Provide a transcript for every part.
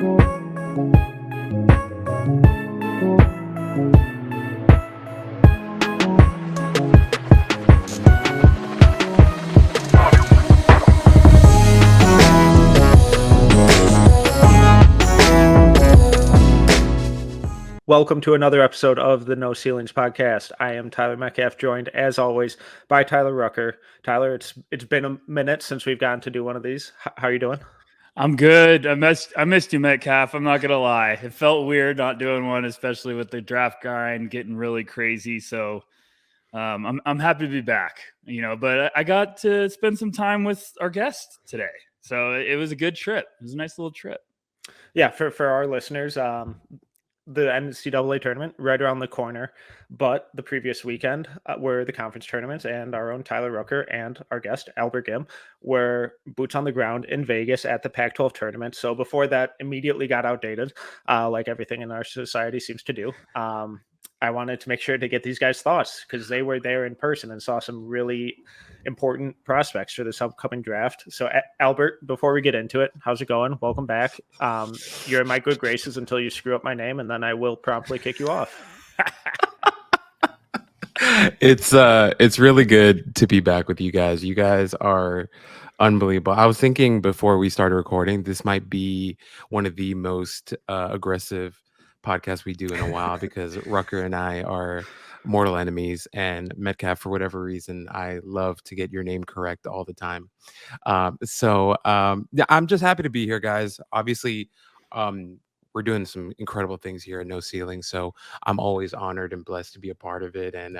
Welcome to another episode of the No Ceilings podcast. I am Tyler Metcalf, joined as always by Tyler Rucker. Tyler, it's been a minute since we've gotten to do one of these. How are you doing? I'm good. I missed you, Metcalf. I'm not gonna lie. It felt weird not doing one, especially with the draft grind getting really crazy. So I'm happy to be back. But I got to spend some time with our guest today. So it was a good trip. It was a nice little trip. Yeah, for our listeners, the NCAA tournament right around the corner, but the previous weekend were the conference tournaments, and our own Tyler Rucker and our guest Albert Ghim were boots on the ground in Vegas at the Pac-12 tournament. So before that immediately got outdated, like everything in our society seems to do, I wanted to make sure to get these guys' thoughts because they were there in person and saw some really important prospects for this upcoming draft. So, Albert, before we get into it, how's it going? Welcome back. You're in my good graces until you screw up my name, and then I will promptly kick you off. It's really good to be back with you guys. You guys are unbelievable. I was thinking before we started recording, this might be one of the most aggressive podcasts we do in a while because Rucker and I are mortal enemies, and Metcalf, for whatever reason, I love to get your name correct all the time. Yeah, I'm just happy to be here, guys. Obviously, we're doing some incredible things here at No Ceiling, so I'm always honored and blessed to be a part of it. And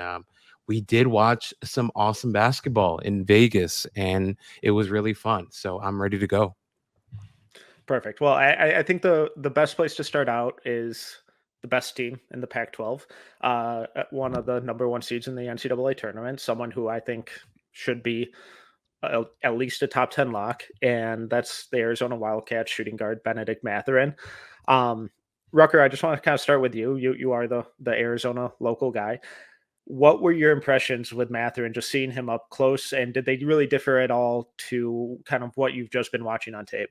we did watch some awesome basketball in Vegas, and it was really fun. So I'm ready to go. Perfect. Well, I think the best place to start out is the best team in the Pac-12, one of the number one seeds in the NCAA tournament, someone who I think should be at least a top 10 lock, and that's the Arizona Wildcats shooting guard Bennedict Mathurin. Rucker, I just want to kind of start with you. You are the Arizona local guy. What were your impressions with Mathurin, just seeing him up close, and did they really differ at all to kind of what you've just been watching on tape?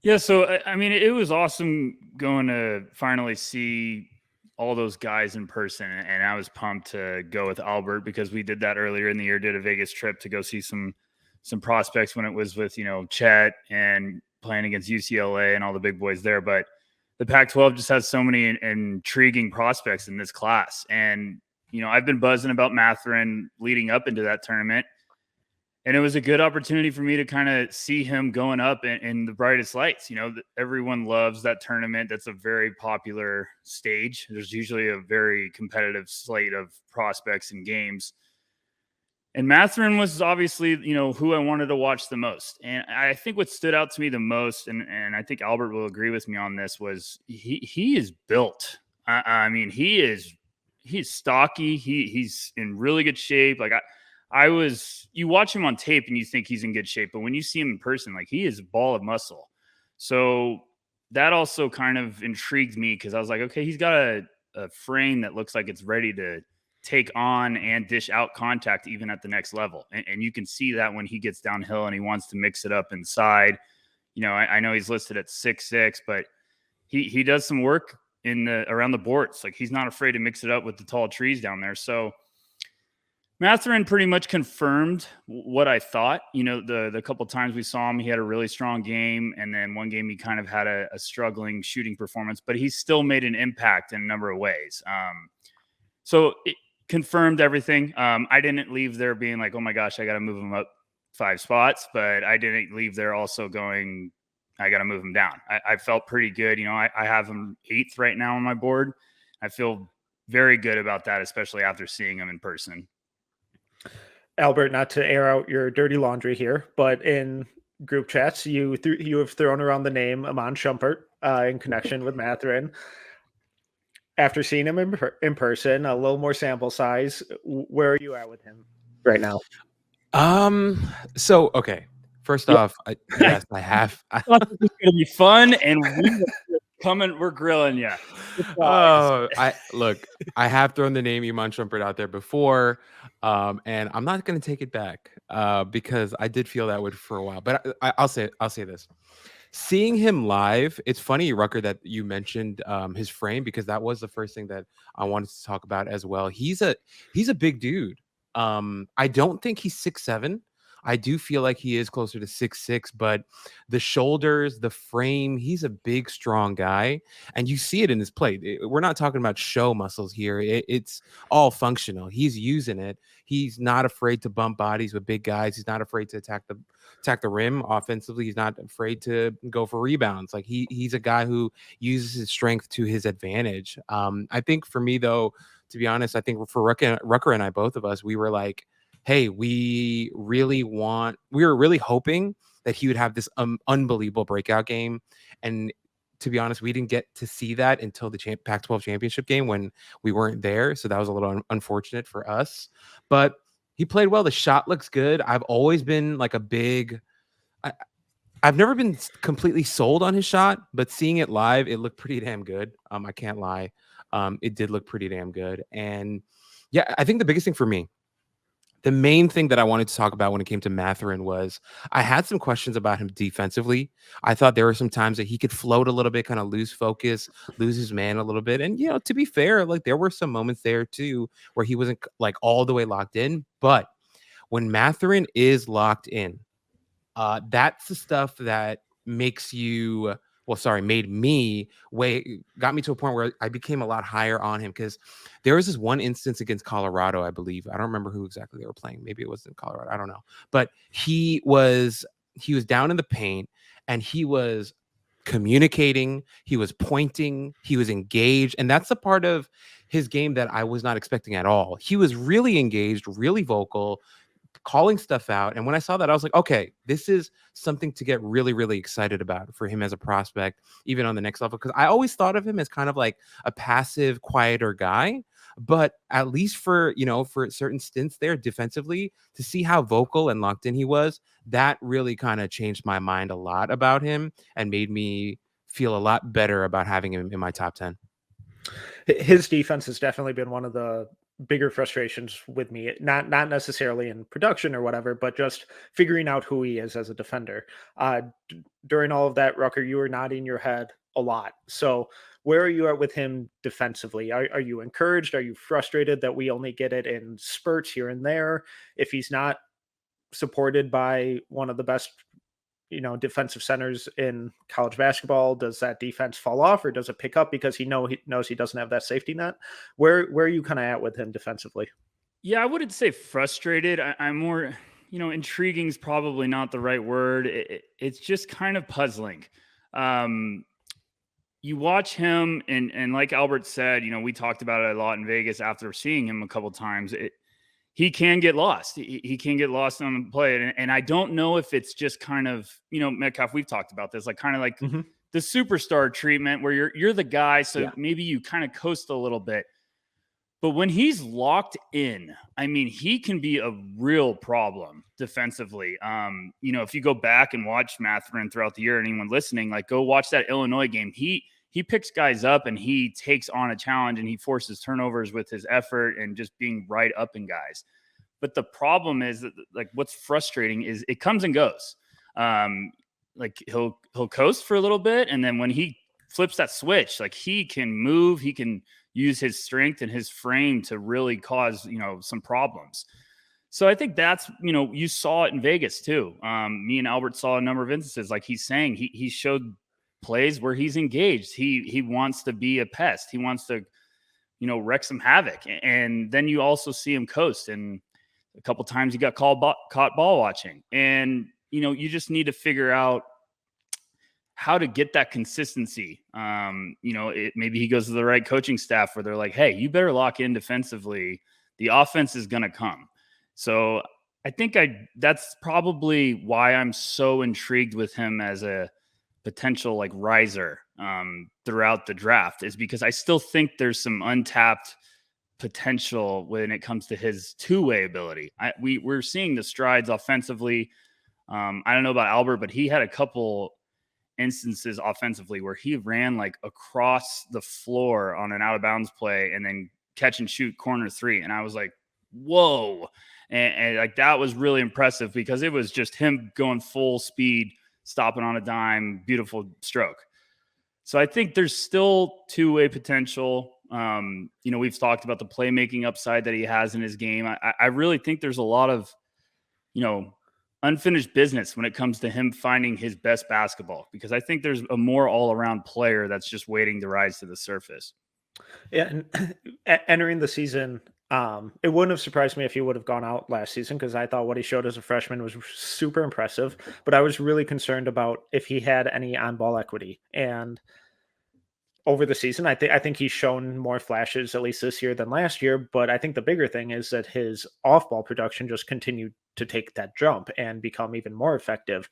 Yeah, so I mean, it was awesome going to finally see all those guys in person, and I was pumped to go with Albert because we did that earlier in the year, did a Vegas trip to go see some prospects when it was with, Chet and playing against UCLA and all the big boys there. But the Pac-12 just has so many intriguing prospects in this class. And, I've been buzzing about Mathurin leading up into that tournament. And it was a good opportunity for me to kind of see him going up in the brightest lights. Everyone loves that tournament. That's a very popular stage. There's usually a very competitive slate of prospects and games. And Mathurin was obviously, who I wanted to watch the most. And I think what stood out to me the most, and I think Albert will agree with me on this, was he is built. I mean, he's stocky. He's in really good shape. Like you watch him on tape and you think he's in good shape, but when you see him in person, like he is a ball of muscle. So that also kind of intrigued me because I was like, okay, he's got a frame that looks like it's ready to take on and dish out contact even at the next level. And you can see that when he gets downhill and he wants to mix it up inside. I know he's listed at 6'6", but he does some work around the boards. Like he's not afraid to mix it up with the tall trees down there. So Mathurin pretty much confirmed what I thought. The couple times we saw him, he had a really strong game. And then one game he kind of had a struggling shooting performance, but he still made an impact in a number of ways. So it confirmed everything. I didn't leave there being like, oh my gosh, I got to move him up 5 spots, but I didn't leave there also going, I got to move him down. I felt pretty good. I have him 8th right now on my board. I feel very good about that, especially after seeing him in person. Albert, not to air out your dirty laundry here, but in group chats, you have thrown around the name Iman Shumpert in connection with Mathurin. After seeing him in person, a little more sample size, where are you at with him right now? So, okay. First off, yes, I have. I thought this was going to be fun, and we're grilling you. Oh, I have thrown the name Iman Shumpert out there before, and I'm not going to take it back because I did feel that way for a while. But I'll say this: seeing him live, it's funny, Rucker, that you mentioned his frame, because that was the first thing that I wanted to talk about as well. He's a big dude. I don't think he's 6'7". I do feel like he is closer to 6'6", but the shoulders, the frame, he's a big, strong guy. And you see it in his play. We're not talking about show muscles here. It's all functional. He's using it. He's not afraid to bump bodies with big guys. He's not afraid to attack the rim offensively. He's not afraid to go for rebounds. Like he's a guy who uses his strength to his advantage. I think for me, though, to be honest, I think for Rucker and I, both of us, we were like, hey, we were really hoping that he would have this unbelievable breakout game. And to be honest, we didn't get to see that until the Pac-12 championship game when we weren't there. So that was a little unfortunate for us. But he played well. The shot looks good. I've always been like I've never been completely sold on his shot, but seeing it live, it looked pretty damn good. I can't lie. It did look pretty damn good. And yeah, I think the biggest thing for me, the main thing that I wanted to talk about when it came to Mathurin was I had some questions about him defensively. I thought there were some times that he could float a little bit, kind of lose focus, lose his man a little bit. And, to be fair, like there were some moments there too where he wasn't like all the way locked in. But when Mathurin is locked in, that's the stuff that got me to a point where I became a lot higher on him, because there was this one instance against Colorado, I believe. I don't remember who exactly they were playing. Maybe it was in Colorado. I don't know. But he was down in the paint and he was communicating, he was pointing, he was engaged. And that's the part of his game that I was not expecting at all. He was really engaged, really vocal, calling stuff out. And when I saw that, I was like, okay, this is something to get really, really excited about for him as a prospect, even on the next level. Because I always thought of him as kind of like a passive, quieter guy. But at least for certain stints there defensively, to see how vocal and locked in he was, that really kind of changed my mind a lot about him and made me feel a lot better about having him in my top 10. His defense has definitely been one of the bigger frustrations with me, not necessarily in production or whatever, but just figuring out who he is as a defender. During all of that, Rucker, you were nodding your head a lot. So where are you at with him defensively? Are you encouraged? Are you frustrated that we only get it in spurts here and there? If he's not supported by one of the best defensive centers in college basketball, does that defense fall off, or does it pick up because he knows he doesn't have that safety net? Where are you kind of at with him defensively? Yeah, I wouldn't say frustrated. I'm more, intriguing is probably not the right word. It's just kind of puzzling. You watch him, and like Albert said, we talked about it a lot in Vegas after seeing him a couple times. He can get lost. He can get lost on the play. And I don't know if it's just kind of, Metcalf, we've talked about this, like kind of like the superstar treatment where you're the guy. So maybe you kind of coast a little bit. But when he's locked in, I mean, he can be a real problem defensively. If you go back and watch Mathurin throughout the year, anyone listening, like go watch that Illinois game. He picks guys up and he takes on a challenge and he forces turnovers with his effort and just being right up in guys. But the problem is that, like, what's frustrating is it comes and goes. Like he'll coast for a little bit, and then when he flips that switch, like he can move, he can use his strength and his frame to really cause some problems. So I think that's you saw it in Vegas too. Me and Albert saw a number of instances, like he's saying he showed plays where he's engaged. He wants to be a pest. He wants to, wreak some havoc. And then you also see him coast. And a couple times he got caught ball watching. And, you just need to figure out how to get that consistency. Maybe he goes to the right coaching staff where they're like, hey, you better lock in defensively. The offense is going to come. So I think that's probably why I'm so intrigued with him as a potential like riser throughout the draft, is because I still think there's some untapped potential when it comes to his two-way ability. We're seeing the strides offensively. I don't know about Albert, but he had a couple instances offensively where he ran like across the floor on an out of bounds play and then catch and shoot corner three. And I was like, whoa. And like, that was really impressive because it was just him going full speed stopping on a dime, beautiful stroke. So I think there's still two-way potential. We've talked about the playmaking upside that he has in his game. I really think there's a lot of, unfinished business when it comes to him finding his best basketball, because I think there's a more all-around player that's just waiting to rise to the surface. Yeah, and entering the season, it wouldn't have surprised me if he would have gone out last season, because I thought what he showed as a freshman was super impressive. But I was really concerned about if he had any on-ball equity. And over the season, I think he's shown more flashes, at least this year, than last year. But I think the bigger thing is that his off-ball production just continued to take that jump and become even more effective.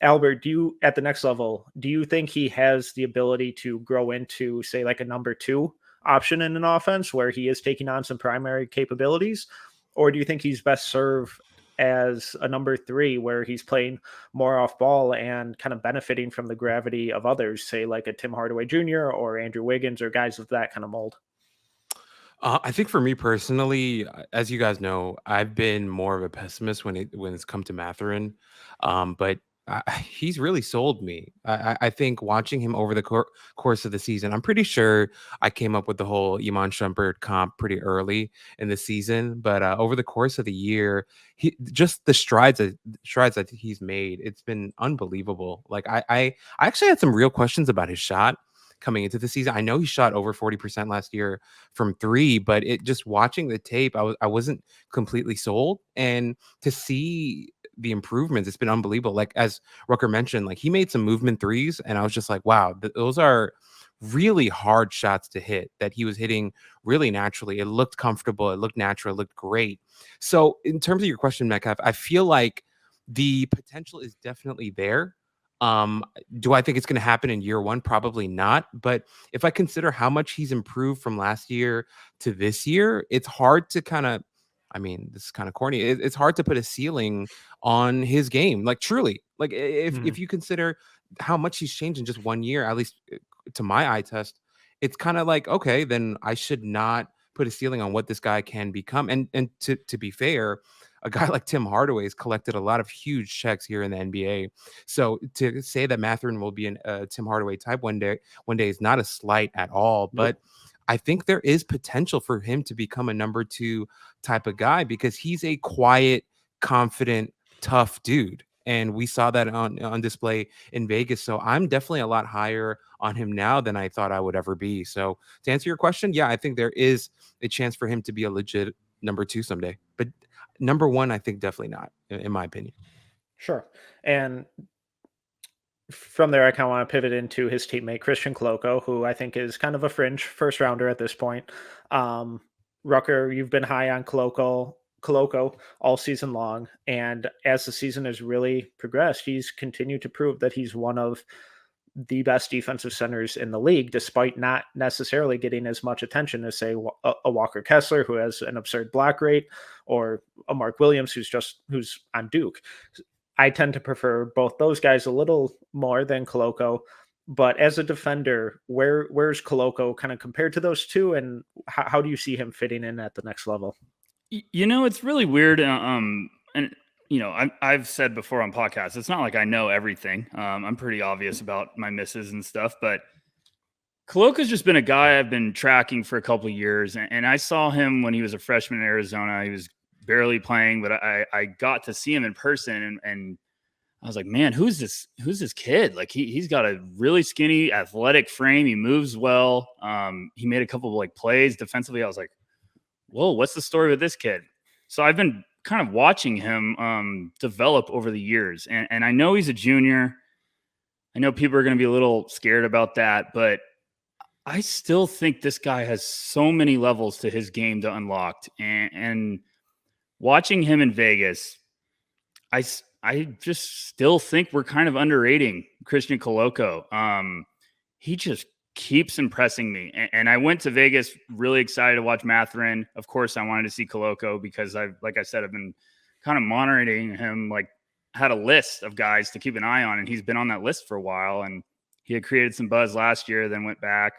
Albert, at the next level, do you think he has the ability to grow into, say, like a number 2 option in an offense where he is taking on some primary capabilities? Or do you think he's best served as a number 3 where he's playing more off ball and kind of benefiting from the gravity of others, say like a Tim Hardaway Jr. or Andrew Wiggins or guys of that kind of mold? I think for me personally, as you guys know, I've been more of a pessimist when it's come to Mathurin, but he's really sold me. I think watching him over the course of the season, I'm pretty sure I came up with the whole Iman Shumpert comp pretty early in the season, but over the course of the year, he just the strides that he's made, it's been unbelievable. Like I actually had some real questions about his shot coming into the season. I know he shot over 40% last year from 3, but it just watching the tape, I wasn't completely sold. And to see the improvements, it's been unbelievable. Like as Rucker mentioned, like he made some movement threes, and I was just like, wow, those are really hard shots to hit that he was hitting really naturally. It looked comfortable, it looked natural, it looked great. So in terms of your question, Metcalf, I feel like the potential is definitely there. Do I think it's going to happen in year 1? Probably not. But if I consider how much he's improved from last year to this year, it's hard to this is kind of corny. It's hard to put a ceiling on his game. Like truly, like if you consider how much he's changed in just 1 year, at least to my eye test, it's kind of like, okay, then I should not put a ceiling on what this guy can become. And to be fair, a guy like Tim Hardaway has collected a lot of huge checks here in the NBA. So to say that Mathurin will be a Tim Hardaway type one day is not a slight at all. But I think there is potential for him to become a number 2 type of guy because he's a quiet, confident, tough dude. And we saw that on display in Vegas. So I'm definitely a lot higher on him now than I thought I would ever be. So to answer your question, yeah, I think there is a chance for him to be a legit number 2 someday. But number 1, I think definitely not, in my opinion. Sure. And from there, I kind of want to pivot into his teammate, Christian Kloko, who I think is kind of a fringe first rounder at this point. Rucker, you've been high on Kloko all season long. And as the season has really progressed, he's continued to prove that he's one of the best defensive centers in the league, despite not necessarily getting as much attention as, say, a Walker Kessler, who has an absurd block rate, or a Mark Williams, who's on Duke. I tend to prefer both those guys a little more than Kloko. But as a defender, where's Kloko kind of compared to those two, and how do you see him fitting in at the next level? It's really weird. I've said before on podcasts, it's not like I know everything. I'm pretty obvious about my misses and stuff, but Koloko's just been a guy I've been tracking for a couple of years. And I saw him when he was a freshman in Arizona. He was barely playing, but I got to see him in person and I was like, man, who's this kid? Like he's got a really skinny athletic frame. He moves well. He made a couple of like plays defensively. I was like, whoa, what's the story with this kid? So I've been kind of watching him develop over the years. And I know he's a junior. I know people are going to be a little scared about that, but I still think this guy has so many levels to his game to unlock. And watching him in Vegas, I just still think we're kind of underrating Christian Koloko. He just keeps impressing me. And I went to Vegas really excited to watch Mathurin. Of course, I wanted to see Koloko because like I said, I've been kind of monitoring him, like had a list of guys to keep an eye on, and he's been on that list for a while. And he had created some buzz last year, then went back.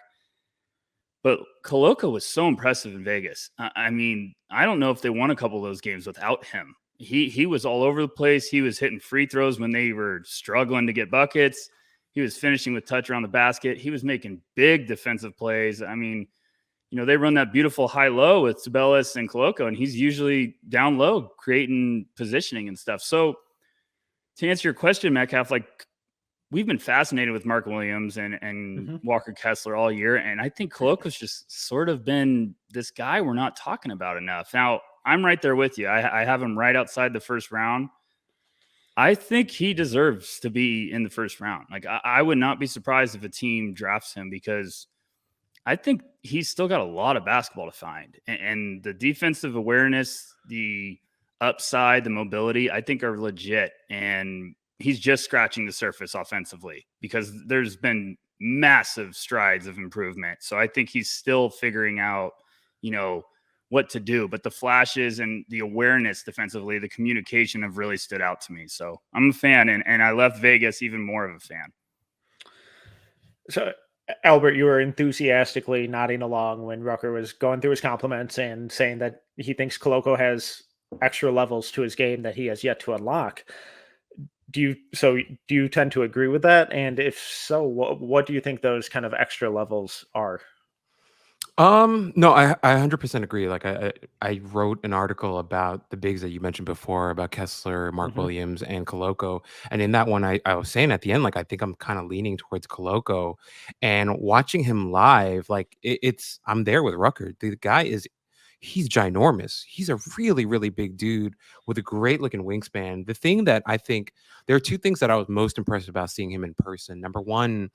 But Koloko was so impressive in Vegas. I mean, I don't know if they won a couple of those games without him. he was all over the place. He was hitting free throws when they were struggling to get buckets. He was finishing with touch around the basket. He was making big defensive plays. I mean, they run that beautiful high-low with Tobelis and Kloko, and he's usually down low creating positioning and stuff. So to answer your question, Metcalf, we've been fascinated with Mark Williams and Walker Kessler all year, and I think Koloko's just sort of been this guy we're not talking about enough. Now, I'm right there with you. I have him right outside the first round. I think he deserves to be in the first round. I would not be surprised if a team drafts him because I think he's still got a lot of basketball to find. And the defensive awareness, the upside, the mobility, I think are legit. And he's just scratching the surface offensively because there's been massive strides of improvement. So I think he's still figuring out, what to do. But the flashes and the awareness defensively, the communication have really stood out to me. So I'm a fan, and I left Vegas even more of a fan. So, Albert, you were enthusiastically nodding along when Rucker was going through his compliments and saying that he thinks Kloko has extra levels to his game that he has yet to unlock. Do you tend to agree with that? And if so, what do you think those kind of extra levels are? No, I 100% agree. I wrote an article about the bigs that you mentioned before about Kessler, Mark Williams, and Kloko. And in that one, I was saying at the end, I think I'm kind of leaning towards Kloko, and watching him live, I'm there with Rucker. The guy he's ginormous. He's a really, really big dude with a great looking wingspan. The thing that I think there are two things that I was most impressed about seeing him in person. Number one,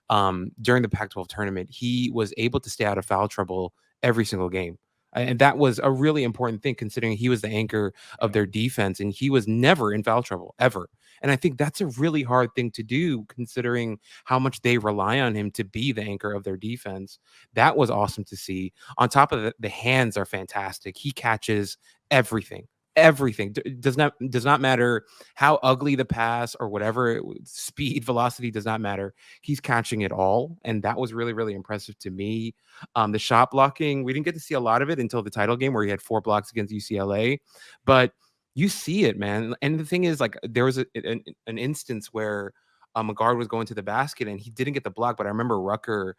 during the Pac-12 tournament, he was able to stay out of foul trouble every single game. And that was a really important thing considering he was the anchor of their defense and he was never in foul trouble ever. And I think that's a really hard thing to do considering how much they rely on him to be the anchor of their defense. That was awesome to see. On top of the hands are fantastic. He catches everything. Everything does not matter how ugly the pass or whatever speed, velocity does not matter. He's catching it all. And that was really, really impressive to me. The shot blocking, we didn't get to see a lot of it until the title game where he had 4 blocks against UCLA, but you see it, man. And the thing is, there was an instance where a guard was going to the basket and he didn't get the block. But I remember Rucker,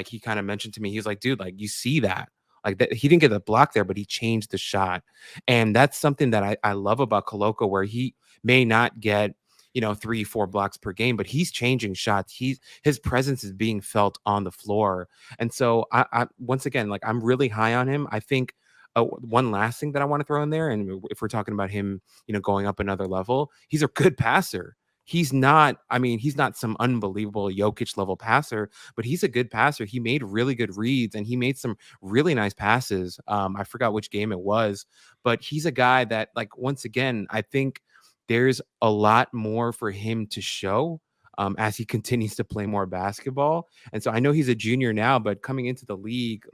he kind of mentioned to me, he was like, dude, you see that. That he didn't get the block there, but he changed the shot. And that's something that I love about Kloko, where he may not get, 3-4 blocks per game, but he's changing shots. His presence is being felt on the floor. And so I once again, I'm really high on him. I think one last thing that I want to throw in there, and if we're talking about him, going up another level, he's a good passer. He's not some unbelievable Jokic level passer, but he's a good passer. He made really good reads and he made some really nice passes. I forgot which game it was, but he's a guy that, once again, I think there's a lot more for him to show as he continues to play more basketball. And so I know he's a junior now, but coming into the league,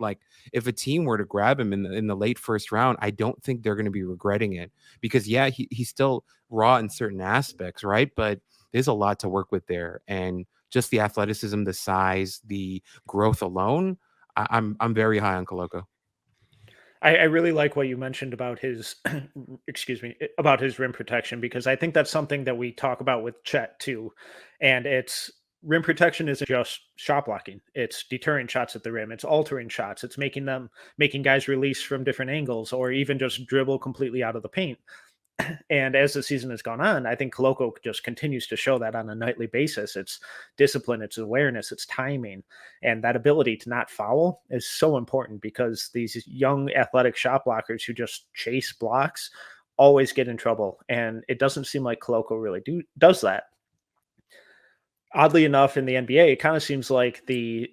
if a team were to grab him in the late first round, I don't think they're going to be regretting it because he's still raw in certain aspects, right? But there's a lot to work with there. And just the athleticism, the size, the growth alone, I'm very high on Kloko. I really like what you mentioned about his, about his rim protection, because I think that's something that we talk about with Chet too. And it's rim protection isn't just shot blocking. It's deterring shots at the rim. It's altering shots. It's making guys release from different angles or even just dribble completely out of the paint. And as the season has gone on, I think Kloko just continues to show that on a nightly basis. It's discipline, it's awareness, it's timing, and that ability to not foul is so important because these young athletic shot blockers who just chase blocks always get in trouble. And it doesn't seem like Kloko really does that. Oddly enough, in the NBA, it kind of seems like the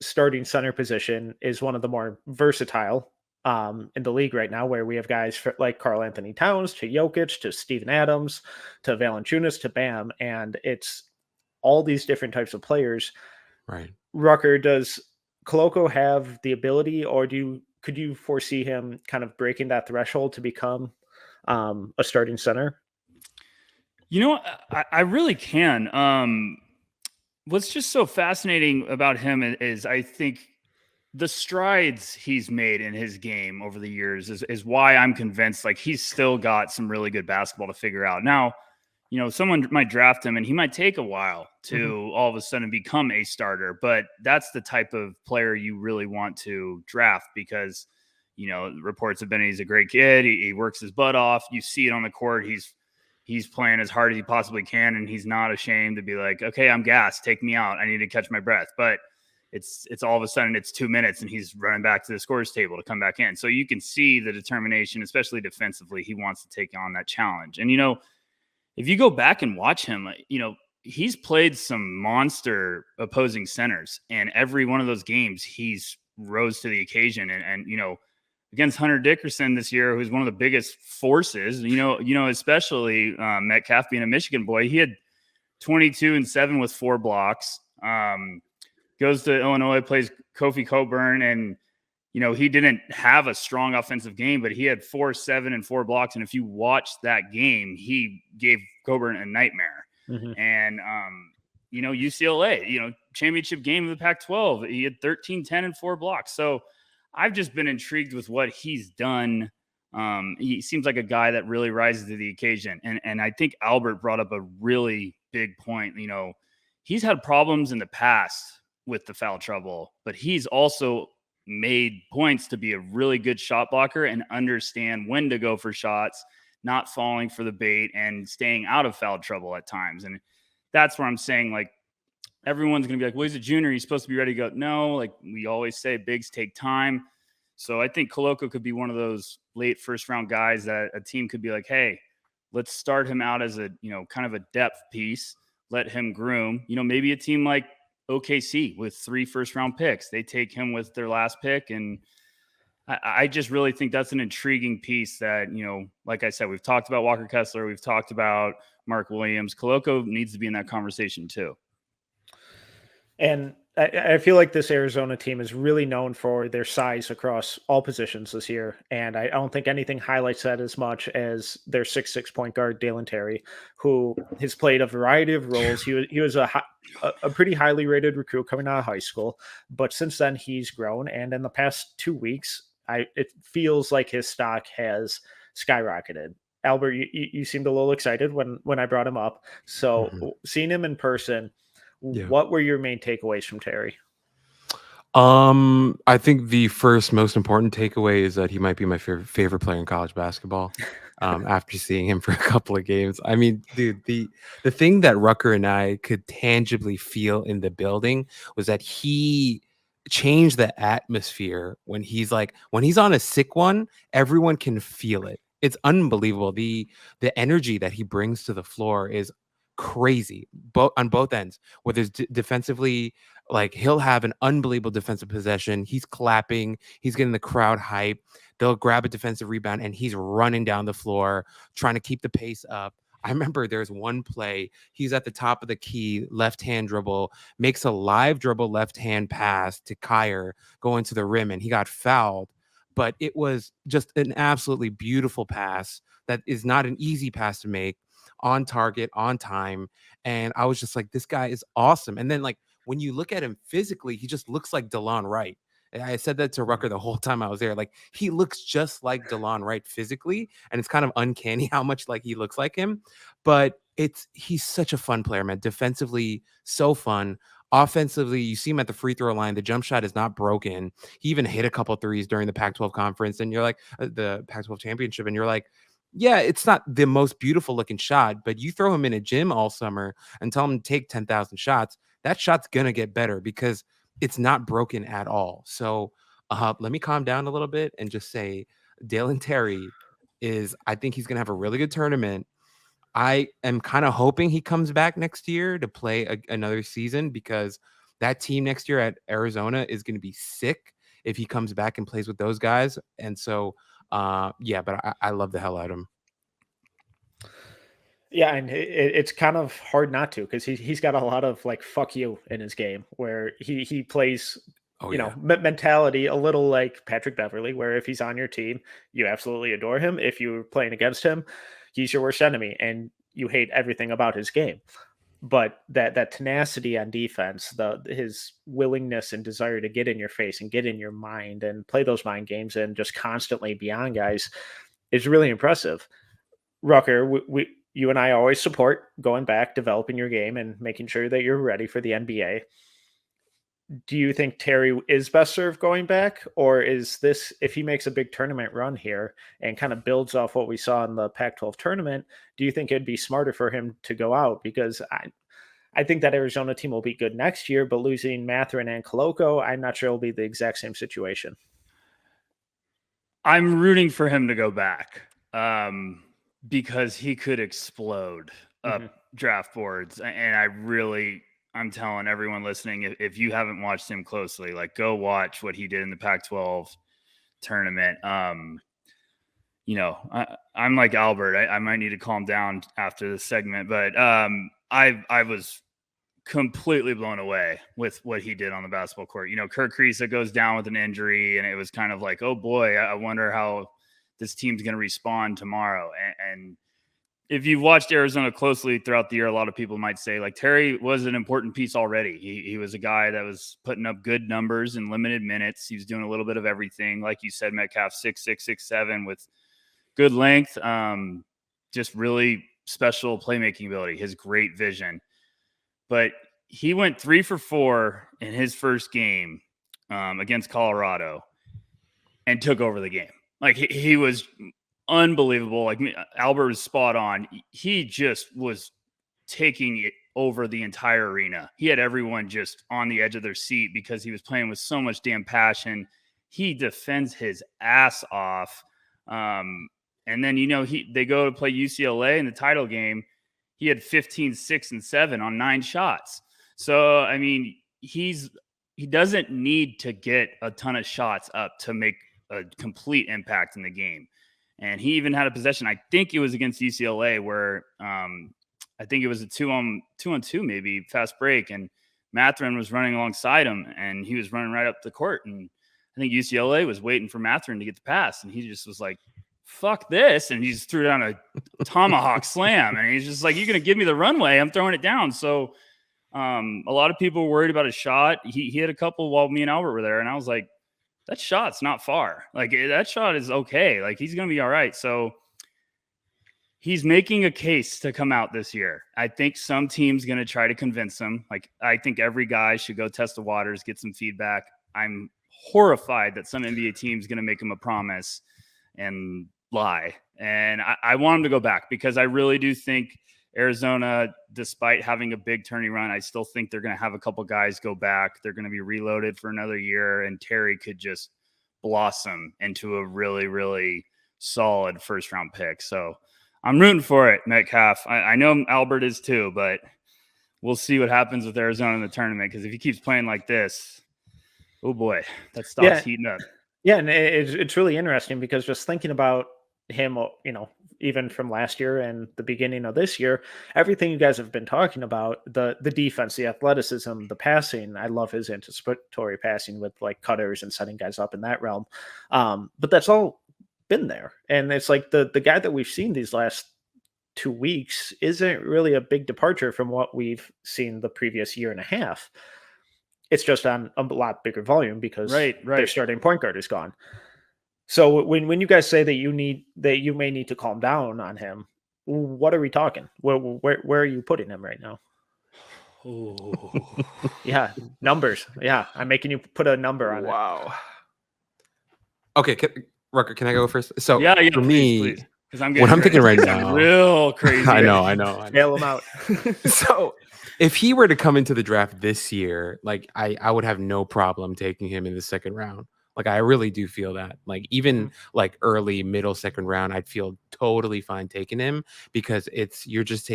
starting center position is one of the more versatile in the league right now, where we have guys like Karl Anthony Towns to Jokic to Steven Adams to Valanciunas to Bam, and it's all these different types of players. Right. Rucker, does Kloko have the ability, or could you foresee him kind of breaking that threshold to become a starting center? I really can. What's just so fascinating about him is I think the strides he's made in his game over the years is why I'm convinced like he's still got some really good basketball to figure out. Now, someone might draft him and he might take a while to all of a sudden become a starter, but that's the type of player you really want to draft because, reports have been he's a great kid. He works his butt off. You see it on the court. He's playing as hard as he possibly can, and he's not ashamed to be like, okay, I'm gassed. Take me out. I need to catch my breath. But it's all of a sudden it's 2 minutes and he's running back to the scores table to come back in. So you can see the determination, especially defensively. He wants to take on that challenge. And, if you go back and watch him, he's played some monster opposing centers, and every one of those games he's rose to the occasion. And against Hunter Dickerson this year, who's one of the biggest forces, especially Metcalf being a Michigan boy, he had 22 and 7 with 4 blocks. Goes to Illinois, plays Kofi Coburn, and he didn't have a strong offensive game, but he had 4, 7, and 4 blocks. And if you watch that game, he gave Coburn a nightmare. And UCLA, championship game of the Pac-12, he had 13, 10, and 4 blocks. So I've just been intrigued with what he's done. He seems like a guy that really rises to the occasion. And I think Albert brought up a really big point. He's had problems in the past with the foul trouble, but he's also made points to be a really good shot blocker and understand when to go for shots, not falling for the bait and staying out of foul trouble at times. And that's where I'm saying, like, everyone's going to be like, well, he's a junior. He's supposed to be ready to go. No, like we always say, bigs take time. So I think Kloko could be one of those late first round guys that a team could be like, hey, let's start him out as a, kind of a depth piece. Let him groom, maybe a team like OKC with 3 first round picks. They take him with their last pick. And I just really think that's an intriguing piece that, like I said, we've talked about Walker Kessler. We've talked about Mark Williams. Kloko needs to be in that conversation too. And I feel like this Arizona team is really known for their size across all positions this year. And I don't think anything highlights that as much as their 6'6" point guard, Dalen Terry, who has played a variety of roles. He was a pretty highly rated recruit coming out of high school. But since then, he's grown. And in the past 2 weeks, it feels like his stock has skyrocketed. Albert, you seemed a little excited when I brought him up. So seeing him in person, what were your main takeaways from Terry? I think the first most important takeaway is that he might be my favorite player in college basketball. After seeing him for a couple of games, I mean, dude, the thing that Rucker and I could tangibly feel in the building was that he changed the atmosphere when he's on a sick one. Everyone can feel it. It's unbelievable. The energy that he brings to the floor is crazy, on both ends. Whether it's defensively, like he'll have an unbelievable defensive possession, he's clapping, he's getting the crowd hype, they'll grab a defensive rebound and he's running down the floor trying to keep the pace up. I remember there's one play, he's at the top of the key, left hand dribble, makes a live dribble left hand pass to Kyer going to the rim, and he got fouled. But it was just an absolutely beautiful pass that is not an easy pass to make, on target, on time. And I was just like, this guy is awesome. And then, like, when you look at him physically, he just looks like DeLon Wright. And I said that to Rucker the whole time I was there. Like, he looks just like DeLon Wright physically, and it's kind of uncanny how much like he looks like him. But he's such a fun player, man. Defensively, so fun. Offensively, you see him at the free throw line. The jump shot is not broken. He even hit a couple threes during the Pac-12 conference, and you're like, the Pac-12 championship, and you're like, yeah, it's not the most beautiful looking shot, but you throw him in a gym all summer and tell him to take 10,000 shots, that shot's going to get better because it's not broken at all. So let me calm down a little bit and just say Dalen Terry I think he's going to have a really good tournament. I am kind of hoping he comes back next year to play another season, because that team next year at Arizona is going to be sick if he comes back and plays with those guys. And so, but I love the hell out of him. Yeah, and it's kind of hard not to, because he's got a lot of like fuck you in his game, where he plays mentality a little like Patrick Beverley, where if he's on your team, you absolutely adore him. If you're playing against him, he's your worst enemy and you hate everything about his game. but that tenacity on defense, his willingness and desire to get in your face and get in your mind and play those mind games and just constantly be on guys is really impressive. Rucker, you and I always support going back, developing your game, and making sure that you're ready for the NBA. Do you think Terry is best served going back, or is this, if he makes a big tournament run here and kind of builds off what we saw in the Pac-12 tournament, do you think it'd be smarter for him to go out? Because I think that Arizona team will be good next year, but losing Mathurin and Kloko, I'm not sure it'll be the exact same situation. I'm rooting for him to go back because he could explode up draft boards. And I'm telling everyone listening, if you haven't watched him closely, like go watch what he did in the Pac-12 tournament. I'm like Albert. I might need to calm down after this segment, but I was completely blown away with what he did on the basketball court. Kirk Kriisa goes down with an injury, and it was kind of like, oh boy, I wonder how this team's going to respond tomorrow. And if you've watched Arizona closely throughout the year, a lot of people might say like Terry was an important piece already. He was a guy that was putting up good numbers in limited minutes. He was doing a little bit of everything. Like you said, Metcalf 6'6", 6'7", with good length, just really special playmaking ability, his great vision. But he went 3 for 4 in his first game against Colorado and took over the game. Like he was unbelievable. Like Albert was spot on. He just was taking it over the entire arena. He had everyone just on the edge of their seat because he was playing with so much damn passion. He defends his ass off. And then, they go to play UCLA in the title game. He had 15, 6, and 7 on 9 shots. So, I mean, he doesn't need to get a ton of shots up to make a complete impact in the game. And he even had a possession, I think it was against UCLA, where I think it was a 2-on-2 maybe, fast break, and Mathurin was running alongside him, and he was running right up the court. And I think UCLA was waiting for Mathurin to get the pass, and he just was like, fuck this, and he just threw down a tomahawk slam, and he's just like, you're going to give me the runway, I'm throwing it down. So a lot of people were worried about his shot. He had a couple while me and Albert were there, and I was like, that shot's not far. Like, that shot is okay. Like, he's going to be all right. So he's making a case to come out this year. I think some team's going to try to convince him. Like, I think every guy should go test the waters, get some feedback. I'm horrified that some NBA team's going to make him a promise and lie. And I want him to go back because I really do think Arizona, despite having a big tourney run, I still think they're going to have a couple guys go back. They're going to be reloaded for another year, and Terry could just blossom into a really, really solid first-round pick. So I'm rooting for it, Metcalf. I know Albert is too, but we'll see what happens with Arizona in the tournament, because if he keeps playing like this, oh boy, that stock's heating up. Yeah, and it's really interesting because just thinking about him, even from last year and the beginning of this year, everything you guys have been talking about, the defense, the athleticism, the passing, I love his anticipatory passing with like cutters and setting guys up in that realm. But that's all been there. And it's like the guy that we've seen these last 2 weeks isn't really a big departure from what we've seen the previous year and a half. It's just on a lot bigger volume because their starting point guard is gone. So when you guys say that you may need to calm down on him, what are we talking? Where are you putting him right now? Oh, yeah, numbers. Yeah, I'm making you put a number on it. Wow. Okay, Rucker, can I go first? So yeah, for me, because I'm what I'm thinking right now, real crazy. I know. Bail him out. So if he were to come into the draft this year, like I would have no problem taking him in the second round. Like, I really do feel that. Like, even like early, middle, second round, I'd feel totally fine taking him because you're just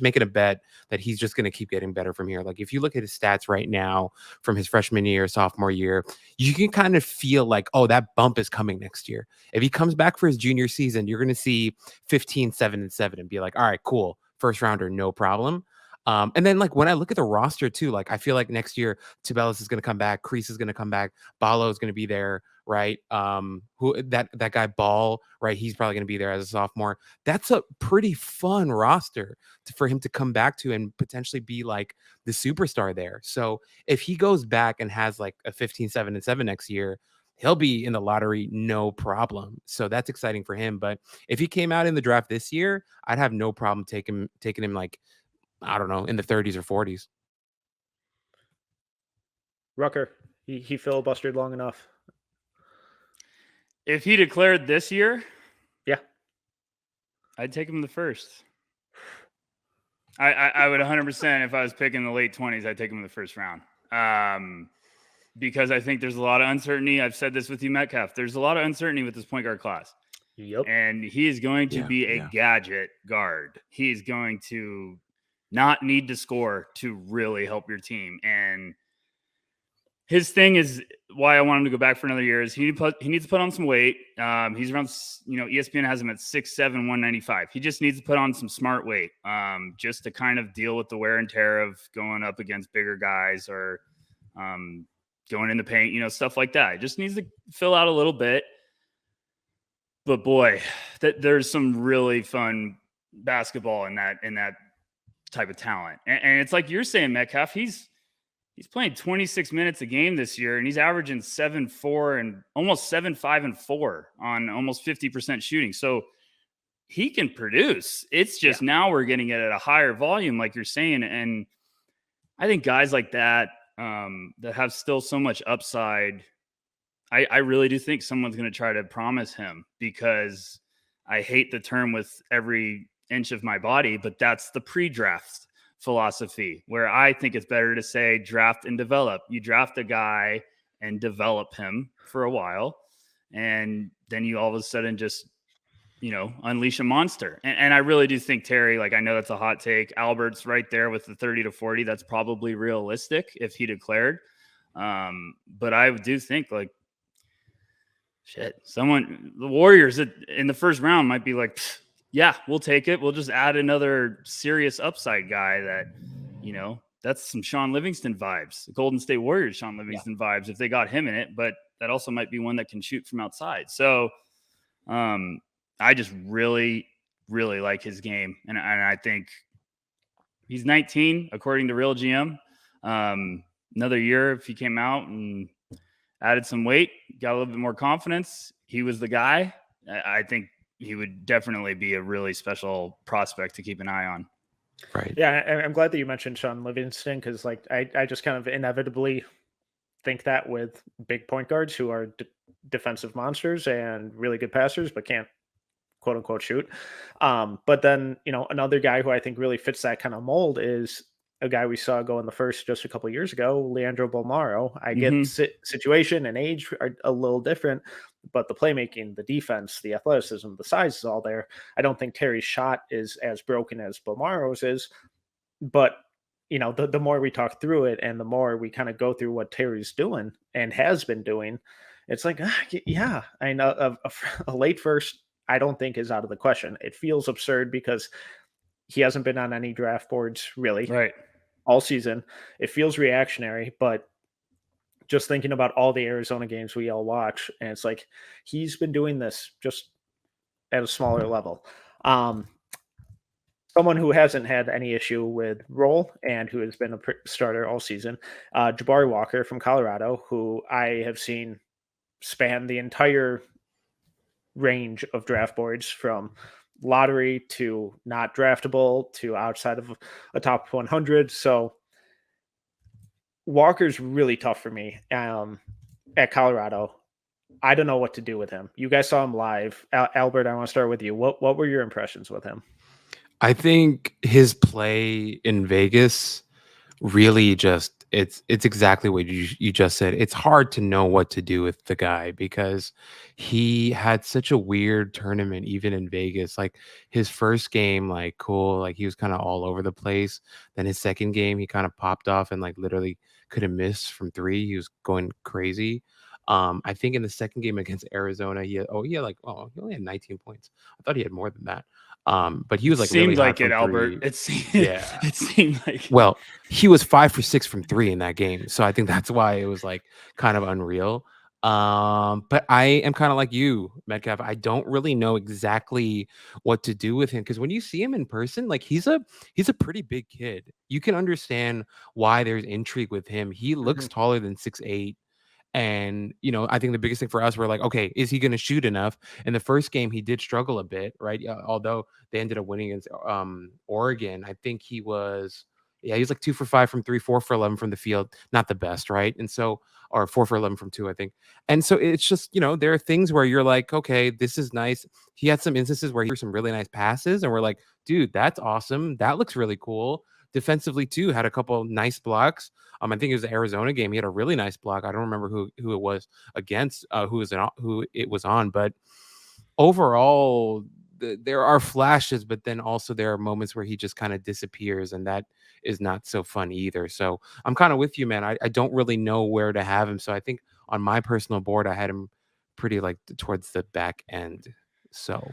making a bet that he's just going to keep getting better from here. Like, if you look at his stats right now from his freshman year, sophomore year, you can kind of feel like, oh, that bump is coming next year. If he comes back for his junior season, you're going to see 15, 7, and 7 and be like, all right, cool. First rounder, no problem. And then like when I look at the roster too, like I feel like next year Tobelis is going to come back, Kreese is going to come back, Ballo is going to be there, right? Who that guy Ball, right? He's probably going to be there as a sophomore. That's a pretty fun roster for him to come back to and potentially be like the superstar there. So if he goes back and has like a 15-7-7 next year, he'll be in the lottery, no problem. So that's exciting for him. But if he came out in the draft this year, I'd have no problem taking him like, I don't know, in the 30s or 40s. Rucker, he filibustered long enough. If he declared this year, yeah, I'd take him the first. I would 100%, if I was picking the late 20s, I'd take him in the first round. Because I think there's a lot of uncertainty. I've said this with you, Metcalf. There's a lot of uncertainty with this point guard class. Yep. And he is going to be a gadget guard. He is going to not need to score to really help your team. And his thing is why I want him to go back for another year is he needs to put on some weight. He's around, ESPN has him at 6'7", 195. He just needs to put on some smart weight just to kind of deal with the wear and tear of going up against bigger guys or going in the paint, stuff like that. It just needs to fill out a little bit. But boy, there's some really fun basketball in that type of talent. And it's like you're saying, Metcalf, he's playing 26 minutes a game this year, and he's averaging 7.4 and almost 7.5 and 4 on almost 50% shooting. So he can produce. It's just now we're getting it at a higher volume, like you're saying. And I think guys like that that have still so much upside, I really do think someone's going to try to promise him, because I hate the term with every inch of my body, but that's the pre-draft philosophy, where I think it's better to say draft and develop. You draft a guy and develop him for a while, and then you all of a sudden just, unleash a monster. And I really do think Terry, like, I know that's a hot take. Albert's right there with the 30 to 40. That's probably realistic if he declared. But I do think, like, the Warriors in the first round might be like, yeah, we'll take it. We'll just add another serious upside guy that, that's some Sean Livingston vibes, the Golden State Warriors, Sean Livingston vibes, if they got him in it. But that also might be one that can shoot from outside. So I just really, really like his game. And I think he's 19, according to Real GM. Another year, if he came out and added some weight, got a little bit more confidence, he was the guy. I think he would definitely be a really special prospect to keep an eye on. Right. Yeah, I'm glad that you mentioned Sean Livingston, because like I just kind of inevitably think that with big point guards who are defensive monsters and really good passers, but can't quote unquote shoot. But then, another guy who I think really fits that kind of mold is a guy we saw go in the first just a couple of years ago, Leandro Bolmaro. I get situation and age are a little different, but the playmaking, the defense, the athleticism, the size is all there. I don't think Terry's shot is as broken as Bolmaro's is, but the more we talk through it and the more we kind of go through what Terry's doing and has been doing, it's like, yeah, I know a late first, I don't think is out of the question. It feels absurd because he hasn't been on any draft boards really. Right. All season. It feels reactionary, but just thinking about all the Arizona games we all watch, and it's like he's been doing this just at a smaller level. Someone who hasn't had any issue with role and who has been a starter all season, Jabari Walker from Colorado, who I have seen span the entire range of draft boards from lottery to not draftable to outside of a top 100. So Walker's really tough for me at Colorado. I don't know what to do with him. You guys saw him live. Albert, I want to start with you. What were your impressions with him? I think his play in Vegas really just it's exactly what you just said. It's hard to know what to do with the guy because he had such a weird tournament, even in Vegas. Like his first game, like cool, like he was kind of all over the place. Then his second game, he kind of popped off and like literally couldn't miss from three. He was going crazy. I think in the second game against Arizona, he only had 19 points. I thought he had more than that. But he was like seemed really hot like it, from Albert. three. It seemed, Yeah. it seemed like. Well, he was 5 for 6 from three in that game, so I think that's why it was like kind of unreal. But I am kind of like you, Metcalf. I don't really know exactly what to do with him because when you see him in person, like he's a pretty big kid. You can understand why there's intrigue with him. He looks taller than 6'8". And, I think the biggest thing for us, we're like, okay, is he going to shoot enough? In the first game, he did struggle a bit, right? Although they ended up winning against Oregon. I think he was like 2 for 5 from three, 4 for 11 from the field. Not the best, right? And so, or 4 for 11 from two, I think. And so it's just, there are things where you're like, okay, this is nice. He had some instances where he threw some really nice passes, and we're like, dude, that's awesome. That looks really cool. Defensively, too, had a couple nice blocks. I think it was the Arizona game. He had a really nice block. I don't remember who it was against, who it was on. But overall, there are flashes, but then also there are moments where he just kind of disappears, and that is not so fun either. So I'm kind of with you, man. I don't really know where to have him. So I think on my personal board, I had him pretty like towards the back end. So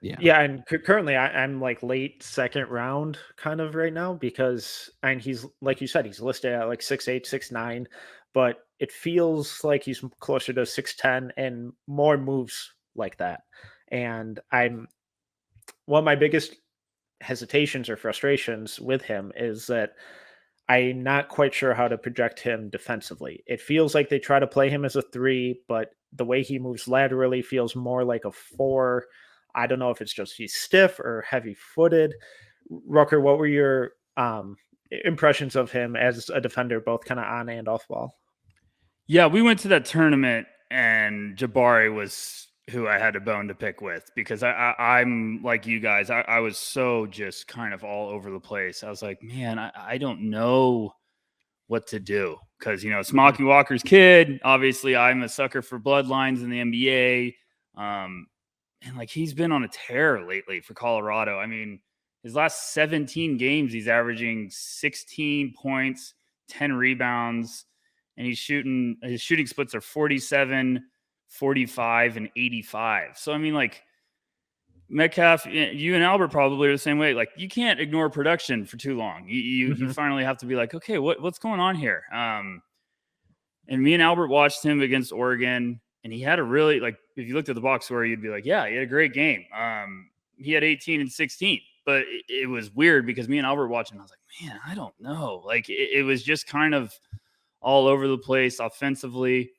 yeah, and currently I'm like late second round kind of right now because he's like you said, he's listed at like 6'8", 6'9", but it feels like he's closer to 6'10" and more moves like that. And one of my biggest hesitations or frustrations with him is that I'm not quite sure how to project him defensively. It feels like they try to play him as a 3, but the way he moves laterally feels more like a 4. I don't know if it's just he's stiff or heavy-footed. Rucker, what were your impressions of him as a defender, both kind of on and off ball? Yeah, we went to that tournament, and Jabari was who I had a bone to pick with because I'm like you guys. I was so just kind of all over the place. I was like, man, I don't know what to do because, Smoky Walker's kid. Obviously, I'm a sucker for bloodlines in the NBA. And like he's been on a tear lately for Colorado. I mean, his last 17 games, he's averaging 16 points, 10 rebounds, and his shooting splits are 47, 45, and 85. So, I mean, like Metcalf, you and Albert probably are the same way. Like you can't ignore production for too long. You finally have to be like, okay, what's going on here? And me and Albert watched him against Oregon. And he had a really, like, if you looked at the box score, you'd be like, yeah, he had a great game. He had 18 and 16. But it was weird because me and Albert watching, I was like, man, I don't know. Like, it was just kind of all over the place offensively.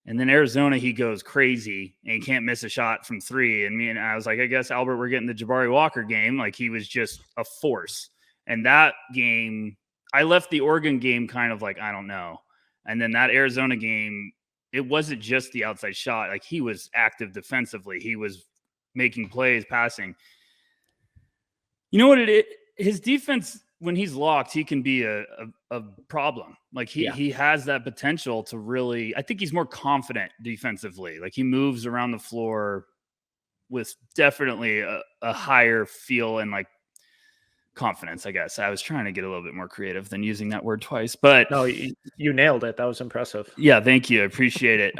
And then Arizona, he goes crazy and he can't miss a shot from three. And I was like, I guess, Albert, we're getting the Jabari Walker game. Like, he was just a force. And that game, I left the Oregon game kind of like, I don't know. And then that Arizona game, it wasn't just the outside shot. Like he was active defensively. He was making plays, passing. You know what it is? His defense, when he's locked, he can be a problem. Like he has that potential to really, I think he's more confident defensively. Like he moves around the floor with definitely a higher feel and like confidence, I guess. I was trying to get a little bit more creative than using that word twice, but no, you nailed it. That was impressive. Yeah, thank you. I appreciate it.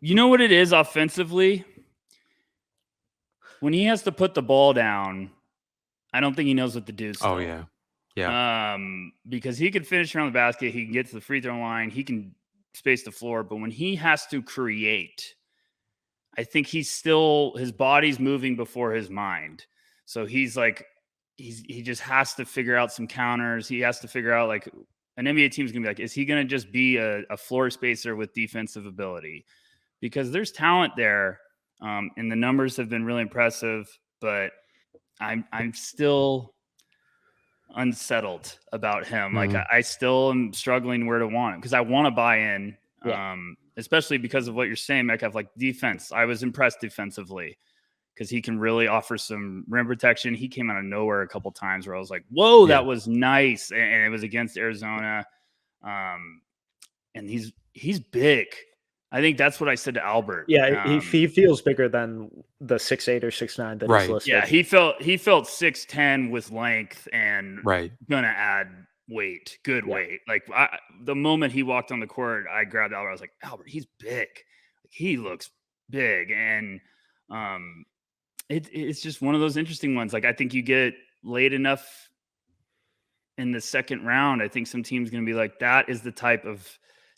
You know what it is offensively? When he has to put the ball down, I don't think he knows what to do. Still. Oh yeah. Yeah. Because he can finish around the basket, he can get to the free throw line, he can space the floor, but when he has to create, I think his body's moving before his mind. So he's like, he just has to figure out some counters. He has to figure out like an NBA team is going to be like, is he going to just be a floor spacer with defensive ability? Because there's talent there. And the numbers have been really impressive, but I'm still unsettled about him. Mm-hmm. Like I still am struggling where to want him because I want to buy in, especially because of what you're saying, Metcalf, like defense. I was impressed defensively because he can really offer some rim protection. He came out of nowhere a couple times where I was like, whoa, that was nice. And it was against Arizona. And he's big. I think that's what I said to Albert. Yeah, he feels bigger than the 6'8" or 6'9" that he's listed. Yeah, he felt 6'10" with length and gonna add good Yeah. weight. Like the moment he walked on the court, I grabbed Albert. I was like, Albert, he's big. Like, he looks big. And it's just one of those interesting ones. Like, I think you get late enough in the second round, I think some team's going to be like, that is the type of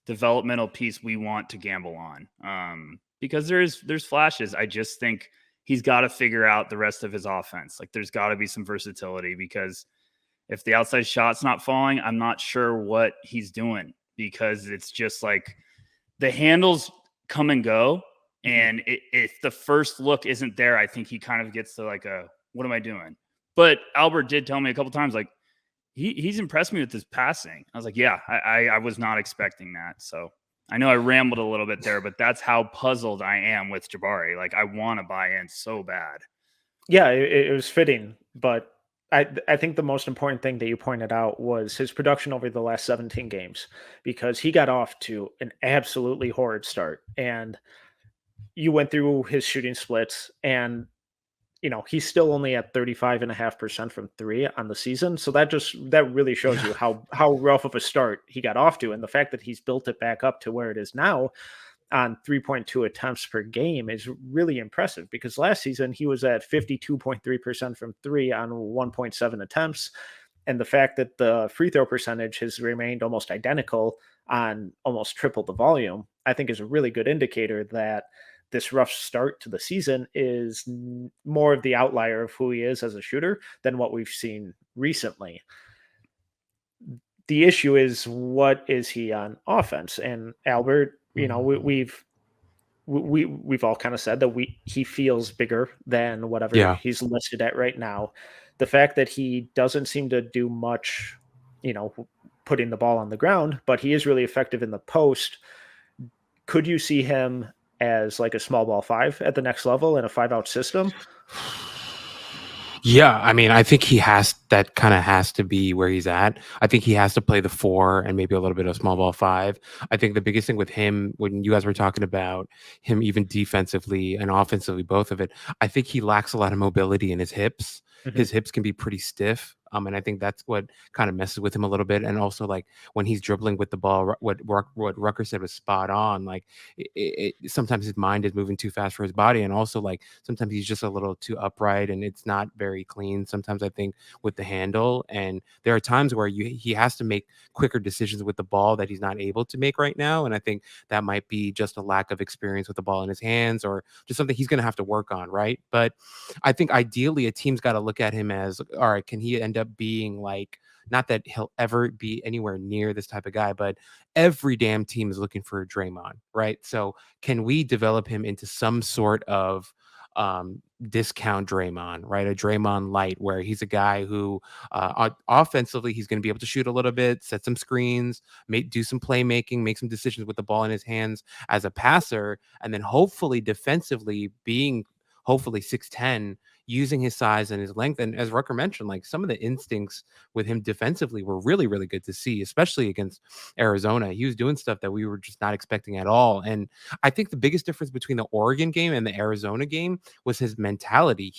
developmental piece we want to gamble on. Because there's flashes. I just think he's got to figure out the rest of his offense. Like, there's got to be some versatility, because if the outside shot's not falling, I'm not sure what he's doing, because it's just like the handles come and go. And if the first look isn't there, I think he kind of gets to like what am I doing? But Albert did tell me a couple times, like, he's impressed me with his passing. I was like, yeah, I was not expecting that. So I know I rambled a little bit there, but that's how puzzled I am with Jabari. Like, I want to buy in so bad. Yeah, it was fitting, but I think the most important thing that you pointed out was his production over the last 17 games, because he got off to an absolutely horrid start. And you went through his shooting splits, and he's still only at 35.5% from three on the season. So that really shows you how rough of a start he got off to. And the fact that he's built it back up to where it is now on 3.2 attempts per game is really impressive, because last season he was at 52.3% from three on 1.7 attempts. And the fact that the free throw percentage has remained almost identical on almost triple the volume, I think is a really good indicator that this rough start to the season is more of the outlier of who he is as a shooter than what we've seen recently. The issue is, what is he on offense? And Albert, we've all kind of said that he feels bigger than whatever he's listed at right now. The fact that he doesn't seem to do much, putting the ball on the ground, but he is really effective in the post. Could you see him as like a small ball five at the next level in a 5-out system? Yeah, I mean, I think that kind of has to be where he's at. I think he has to play the 4 and maybe a little bit of small ball 5. I think the biggest thing with him, when you guys were talking about him, even defensively and offensively, both of it, I think he lacks a lot of mobility in his hips. His hips can be pretty stiff. And I think that's what kind of messes with him a little bit. And also, like, when he's dribbling with the ball, what Rucker said was spot on. Like, sometimes his mind is moving too fast for his body. And also, like, sometimes he's just a little too upright and it's not very clean. Sometimes I think with the handle, and there are times where he has to make quicker decisions with the ball that he's not able to make right now. And I think that might be just a lack of experience with the ball in his hands, or just something he's going to have to work on. Right. But I think ideally a team's got to look at him as, all right, can he end up being like, not that he'll ever be anywhere near this type of guy, but every damn team is looking for a Draymond, right? So can we develop him into some sort of discount Draymond, right? A Draymond light, where he's a guy who offensively, he's going to be able to shoot a little bit, set some screens, do some playmaking, make some decisions with the ball in his hands as a passer, and then hopefully defensively being hopefully 6'10", using his size and his length. And as Rucker mentioned, like, some of the instincts with him defensively were really, really good to see, especially against Arizona. He was doing stuff that we were just not expecting at all. And I think the biggest difference between the Oregon game and the Arizona game was his mentality.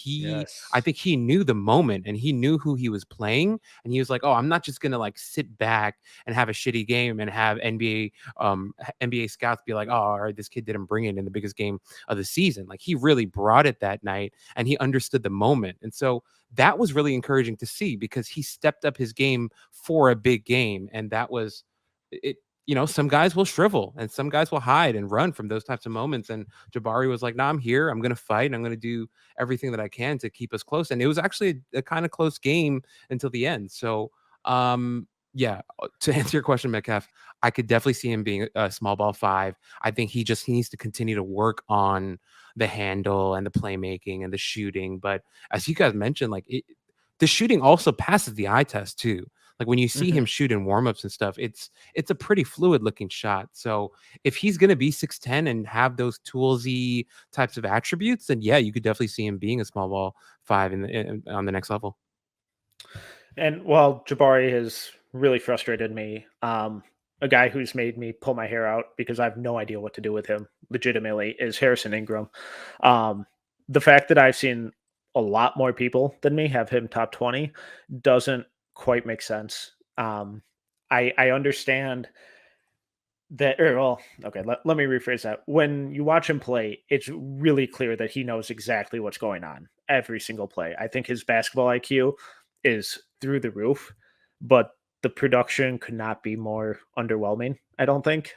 I think he knew the moment and he knew who he was playing. And he was like, oh, I'm not just going to like sit back and have a shitty game and have NBA scouts be like, oh, all right, this kid didn't bring it in the biggest game of the season. Like, he really brought it that night and he understood the moment. And so that was really encouraging to see, because he stepped up his game for a big game. And that was it. Some guys will shrivel and some guys will hide and run from those types of moments. And Jabari was like, nah, I'm here. I'm going to fight. And I'm going to do everything that I can to keep us close. And it was actually a kind of close game until the end. So, yeah, to answer your question, Metcalf, I could definitely see him being a small ball 5. I think he needs to continue to work on the handle and the playmaking and the shooting. But as you guys mentioned, like, the shooting also passes the eye test too. Like, when you see him shoot in warmups and stuff, it's a pretty fluid looking shot. So if he's going to be 6'10" and have those toolsy types of attributes, then yeah, you could definitely see him being a small ball 5 on the next level. And while Jabari has really frustrated me, a guy who's made me pull my hair out because I have no idea what to do with him legitimately is Harrison Ingram. The fact that I've seen a lot more people than me have him top 20 doesn't quite make sense. I understand that, or well, okay, let me rephrase that. When you watch him play, it's really clear that he knows exactly what's going on every single play. I think his basketball IQ is through the roof, but the production could not be more underwhelming, I don't think.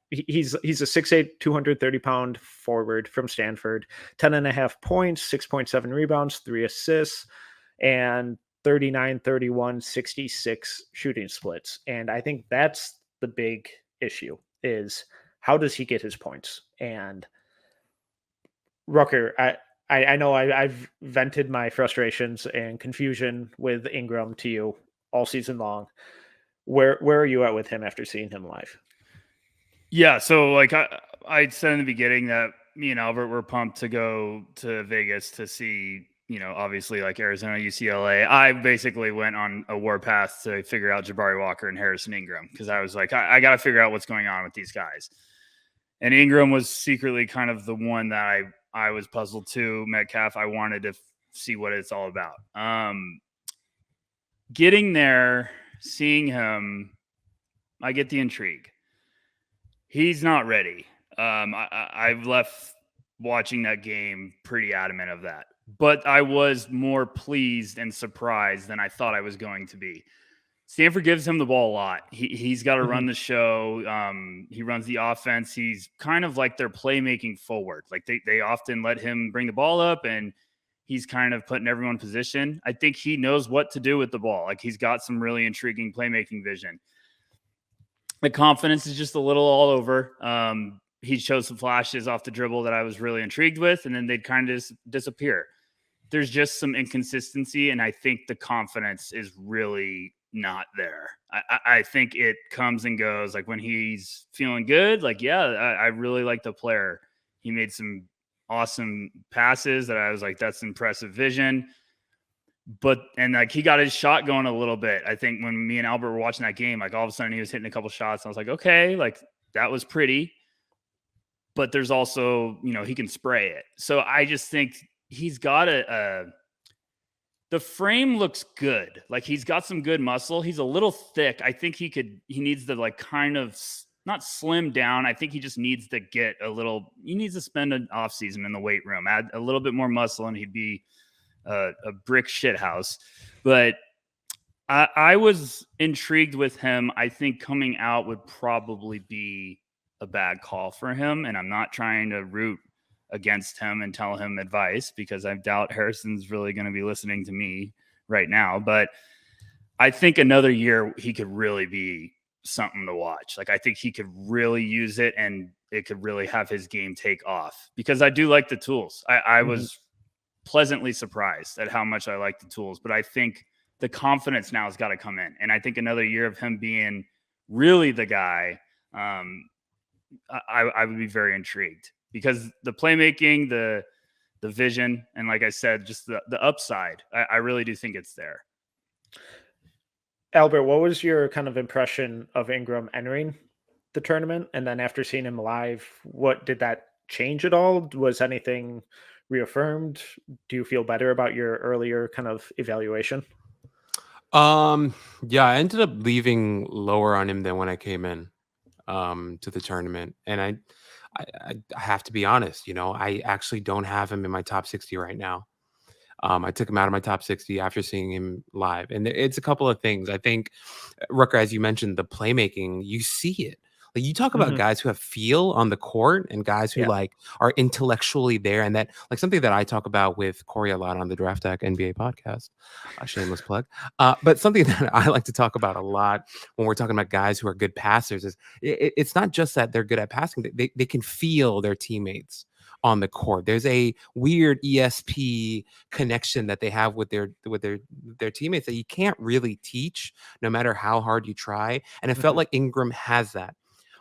He's a 6'8", 230-pound forward from Stanford, 10.5 points, 6.7 rebounds, 3 assists, and 39, 31, 66 shooting splits. And I think that's the big issue, is how does he get his points? And Rucker, I know I've vented my frustrations and confusion with Ingram to you all season long. Where are you at with him after seeing him live? Yeah, so like I said in the beginning that me and Albert were pumped to go to Vegas to see, obviously like Arizona, UCLA. I basically went on a warpath to figure out Jabari Walker and Harrison Ingram because I was like, I got to figure out what's going on with these guys. And Ingram was secretly kind of the one that I was puzzled too. Metcalf, I wanted to see what it's all about. Getting there, seeing him, I get the intrigue. He's not ready. I've left watching that game pretty adamant of that. But I was more pleased and surprised than I thought I was going to be. Stanford gives him the ball a lot. He's got to run the show. He runs the offense. He's kind of like their playmaking forward. Like they often let him bring the ball up, and he's kind of putting everyone in position. I think he knows what to do with the ball. Like he's got some really intriguing playmaking vision. The confidence is just a little all over. He showed some flashes off the dribble that I was really intrigued with, and then they'd kind of disappear. There's just some inconsistency, and I think the confidence is really not there. I think it comes and goes. Like when he's feeling good, like, yeah, I really like the player. He made some awesome passes that I was like, that's impressive vision. And like he got his shot going a little bit. I think when me and Albert were watching that game, like all of a sudden he was hitting a couple shots. And I was like, okay, like that was pretty. But there's also, he can spray it. So I just think he's got the frame looks good. Like he's got some good muscle. He's a little thick. I think he needs to like kind of not slim down. I think he just needs to he needs to spend an off season in the weight room, add a little bit more muscle, and he'd be a brick shit house. But I was intrigued with him. I think coming out would probably be a bad call for him. And I'm not trying to root against him and tell him advice because I doubt Harrison's really going to be listening to me right now. But I think another year he could really be something to watch. Like I think he could really use it and it could really have his game take off because I do like the tools. I was pleasantly surprised at how much I like the tools, but I think the confidence now has got to come in. And I think another year of him being really the guy, I would be very intrigued because the playmaking, the vision, and like I said, just the upside, I really do think it's there. Albert, what was your kind of impression of Ingram entering the tournament? And then after seeing him live, what did that change at all? Was anything reaffirmed? Do you feel better about your earlier kind of evaluation? Yeah, I ended up leaving lower on him than when I came in to the tournament. And I have to be honest, I actually don't have him in my top 60 right now. I took him out of my top 60 after seeing him live. And it's a couple of things. I think, Rucker, as you mentioned, the playmaking, you see it. Like you talk about guys who have feel on the court and guys who like are intellectually there. And that like something that I talk about with Corey a lot on the Draft Deck NBA podcast, a shameless plug. But something that I like to talk about a lot when we're talking about guys who are good passers is it's not just that they're good at passing. They can feel their teammates on the court. There's a weird ESP connection that they have with their teammates that you can't really teach no matter how hard you try. And it felt like Ingram has that.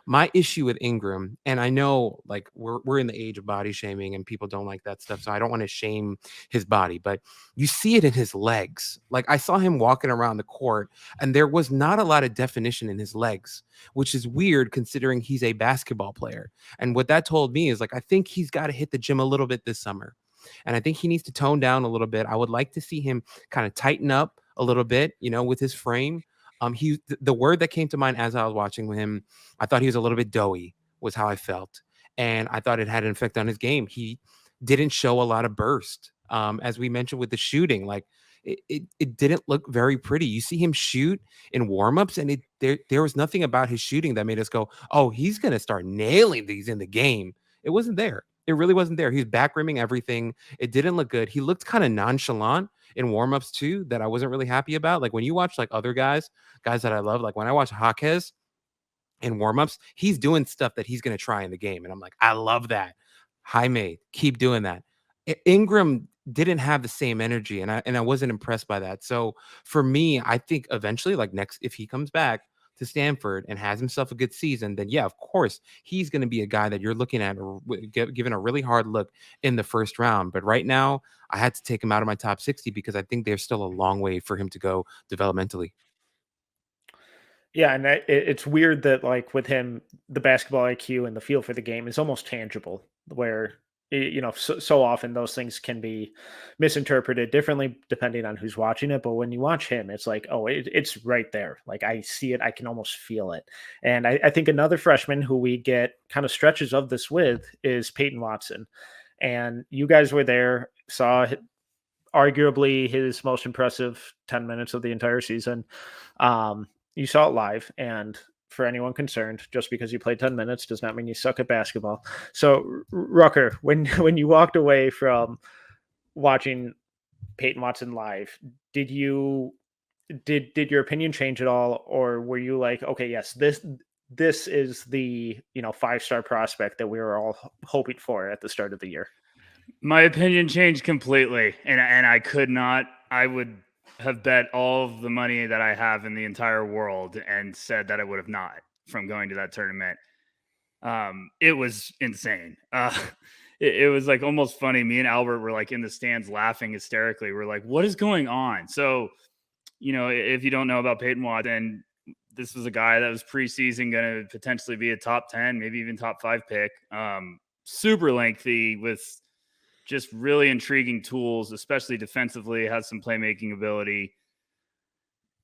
My issue with Ingram, and I know like we're in the age of body shaming and people don't like that stuff, so I don't want to shame his body, but you see it in his legs. Like I saw him walking around the court and there was not a lot of definition in his legs, which is weird considering he's a basketball player. And what that told me is like, I think he's got to hit the gym a little bit this summer. And I think he needs to tone down a little bit. I would like to see him kind of tighten up a little bit, with his frame. The word that came to mind as I was watching him, I thought he was a little bit doughy, was how I felt. And I thought it had an effect on his game. He didn't show a lot of burst. As we mentioned with the shooting, like it didn't look very pretty. You see him shoot in warmups, and there was nothing about his shooting that made us go, oh, he's gonna start nailing these in the game. It wasn't there. It really wasn't there. He's back rimming everything. It didn't look good. He looked kind of nonchalant in warmups too, that I wasn't really happy about. Like when you watch like other guys that I love, like when I watch Jaquez in warmups, he's doing stuff that he's going to try in the game. And I'm like, I love that. Jaime, keep doing that. Ingram didn't have the same energy, and I wasn't impressed by that. So for me, I think eventually, like next, if he comes back to Stanford and has himself a good season, then yeah, of course, he's going to be a guy that you're looking at or given a really hard look in the first round. But right now, I had to take him out of my top 60 because I think there's still a long way for him to go developmentally. Yeah, and it's weird that like with him, the basketball IQ and the feel for the game is almost tangible. Where so often those things can be misinterpreted differently depending on who's watching it. But when you watch him, it's like, oh, it's right there. Like I see it, I can almost feel it. And I think another freshman who we get kind of stretches of this with is Peyton Watson. And you guys were there, saw arguably his most impressive 10 minutes of the entire season. You saw it live, and for anyone concerned, just because you played 10 minutes does not mean you suck at basketball. So, Rucker, when you walked away from watching Peyton Watson live, did your opinion change at all, or were you like, okay, yes, this is the 5-star prospect that we were all hoping for at the start of the year? My opinion changed completely, and I could not. I would have bet all of the money that I have in the entire world and said that I would have not from going to that tournament. It was insane. It was like almost funny. Me and Albert were like in the stands laughing hysterically. We're like, what is going on? So, if you don't know about Peyton Watt, then this was a guy that was preseason going to potentially be a top 10, maybe even top 5 pick. Super lengthy with just really intriguing tools, especially defensively, has some playmaking ability.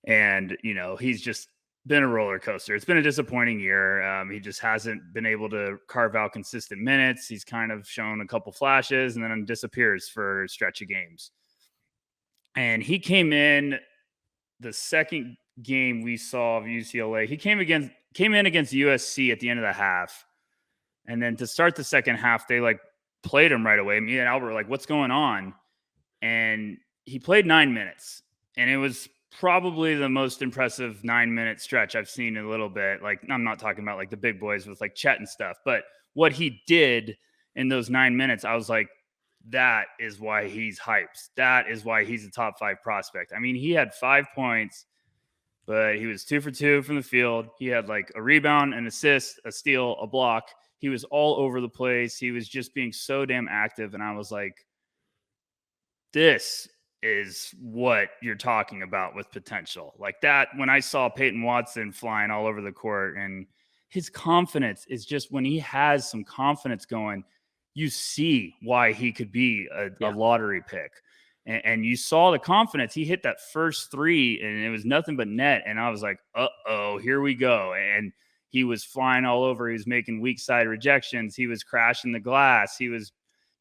And, he's just been a roller coaster. It's been a disappointing year. He just hasn't been able to carve out consistent minutes. He's kind of shown a couple flashes and then disappears for a stretch of games. And he came in the second game we saw of UCLA. He came in against USC at the end of the half. And then to start the second half, they played him right away. Me and Albert were like, what's going on? And he played 9 minutes. And it was probably the most impressive 9-minute stretch I've seen in a little bit. Like, I'm not talking about like the big boys with like Chet and stuff, but what he did in those 9 minutes, I was like, that is why he's hyped. That is why he's a top 5 prospect. I mean, he had 5 points, but he was 2 for 2 from the field. He had like a rebound, an assist, a steal, a block. He was all over the place. He was just being so damn active. And I was like, this is what you're talking about with potential. Like that, when I saw Peyton Watson flying all over the court, and his confidence is just, when he has some confidence going, you see why he could be a lottery pick. And you saw the confidence. He hit that first 3 and it was nothing but net. And I was like, uh-oh, here we go. And he was flying all over. He was making weak side rejections. He was crashing the glass. He was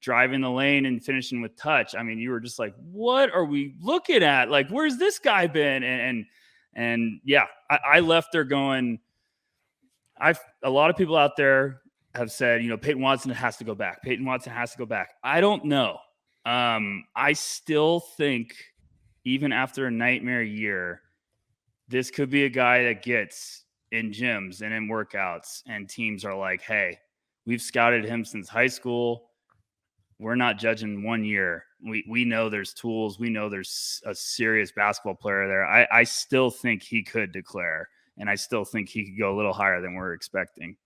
driving the lane and finishing with touch. I mean, you were just like, what are we looking at? Like, where's this guy been? And yeah, I left there going, a lot of people out there have said, Peyton Watson has to go back. Peyton Watson has to go back. I don't know. I still think, even after a nightmare year, this could be a guy that gets in gyms and in workouts, and teams are like, hey, we've scouted him since high school. We're not judging 1 year. We know there's tools. We know there's a serious basketball player there. I still think he could declare, and I still think he could go a little higher than we're expecting.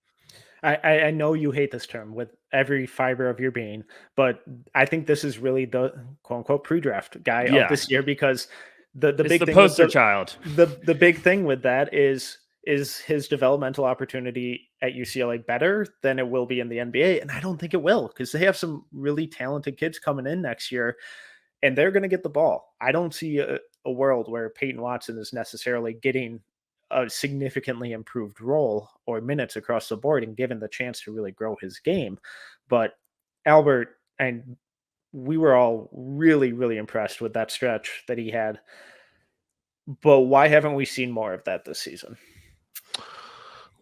I know you hate this term with every fiber of your being, but I think this is really the quote unquote pre-draft guy of this year, because the big thing, poster child. The big thing with that is his developmental opportunity at UCLA better than it will be in the NBA? And I don't think it will, because they have some really talented kids coming in next year, and they're going to get the ball. I don't see a world where Peyton Watson is necessarily getting a significantly improved role or minutes across the board and given the chance to really grow his game. But Albert, and we were all really, really impressed with that stretch that he had. But why haven't we seen more of that this season?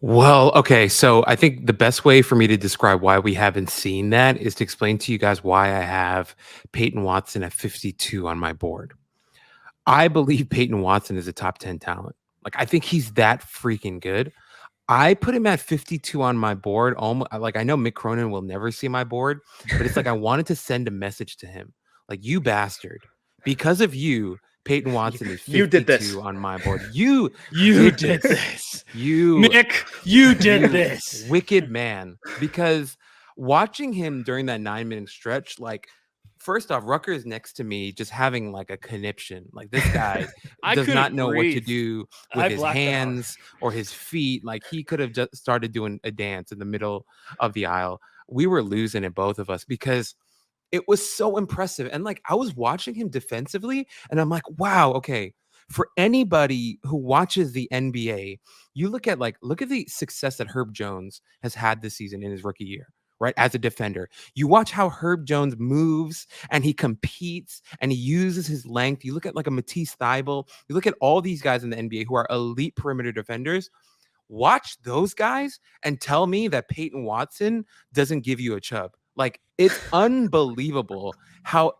Well, okay. So I think the best way for me to describe why we haven't seen that is to explain to you guys why I have Peyton Watson at 52 on my board. I believe Peyton Watson is a top 10 talent. Like, I think he's that freaking good. I put him at 52 on my board. Almost, like, I know Mick Cronin will never see my board, but it's like I wanted to send a message to him. Like, you bastard. Because of you, Peyton Watson is 52 You did this on my board. You did this. Mick, you did this. Wicked man. Because watching him during that 9-minute stretch, like, first off, Rucker is next to me just having like a conniption. Like, this guy does not know what to do with his hands or his feet. Like, he could have just started doing a dance in the middle of the aisle. We were losing it, both of us, because it was so impressive. And like, I was watching him defensively and I'm like, wow, okay. For anybody who watches the NBA, you look at the success that Herb Jones has had this season in his rookie year, right? As a defender, you watch how Herb Jones moves and he competes and he uses his length. You look at like a Matisse Thybulle, you look at all these guys in the NBA who are elite perimeter defenders. Watch those guys and tell me that Peyton Watson doesn't give you a chub. Like, it's unbelievable how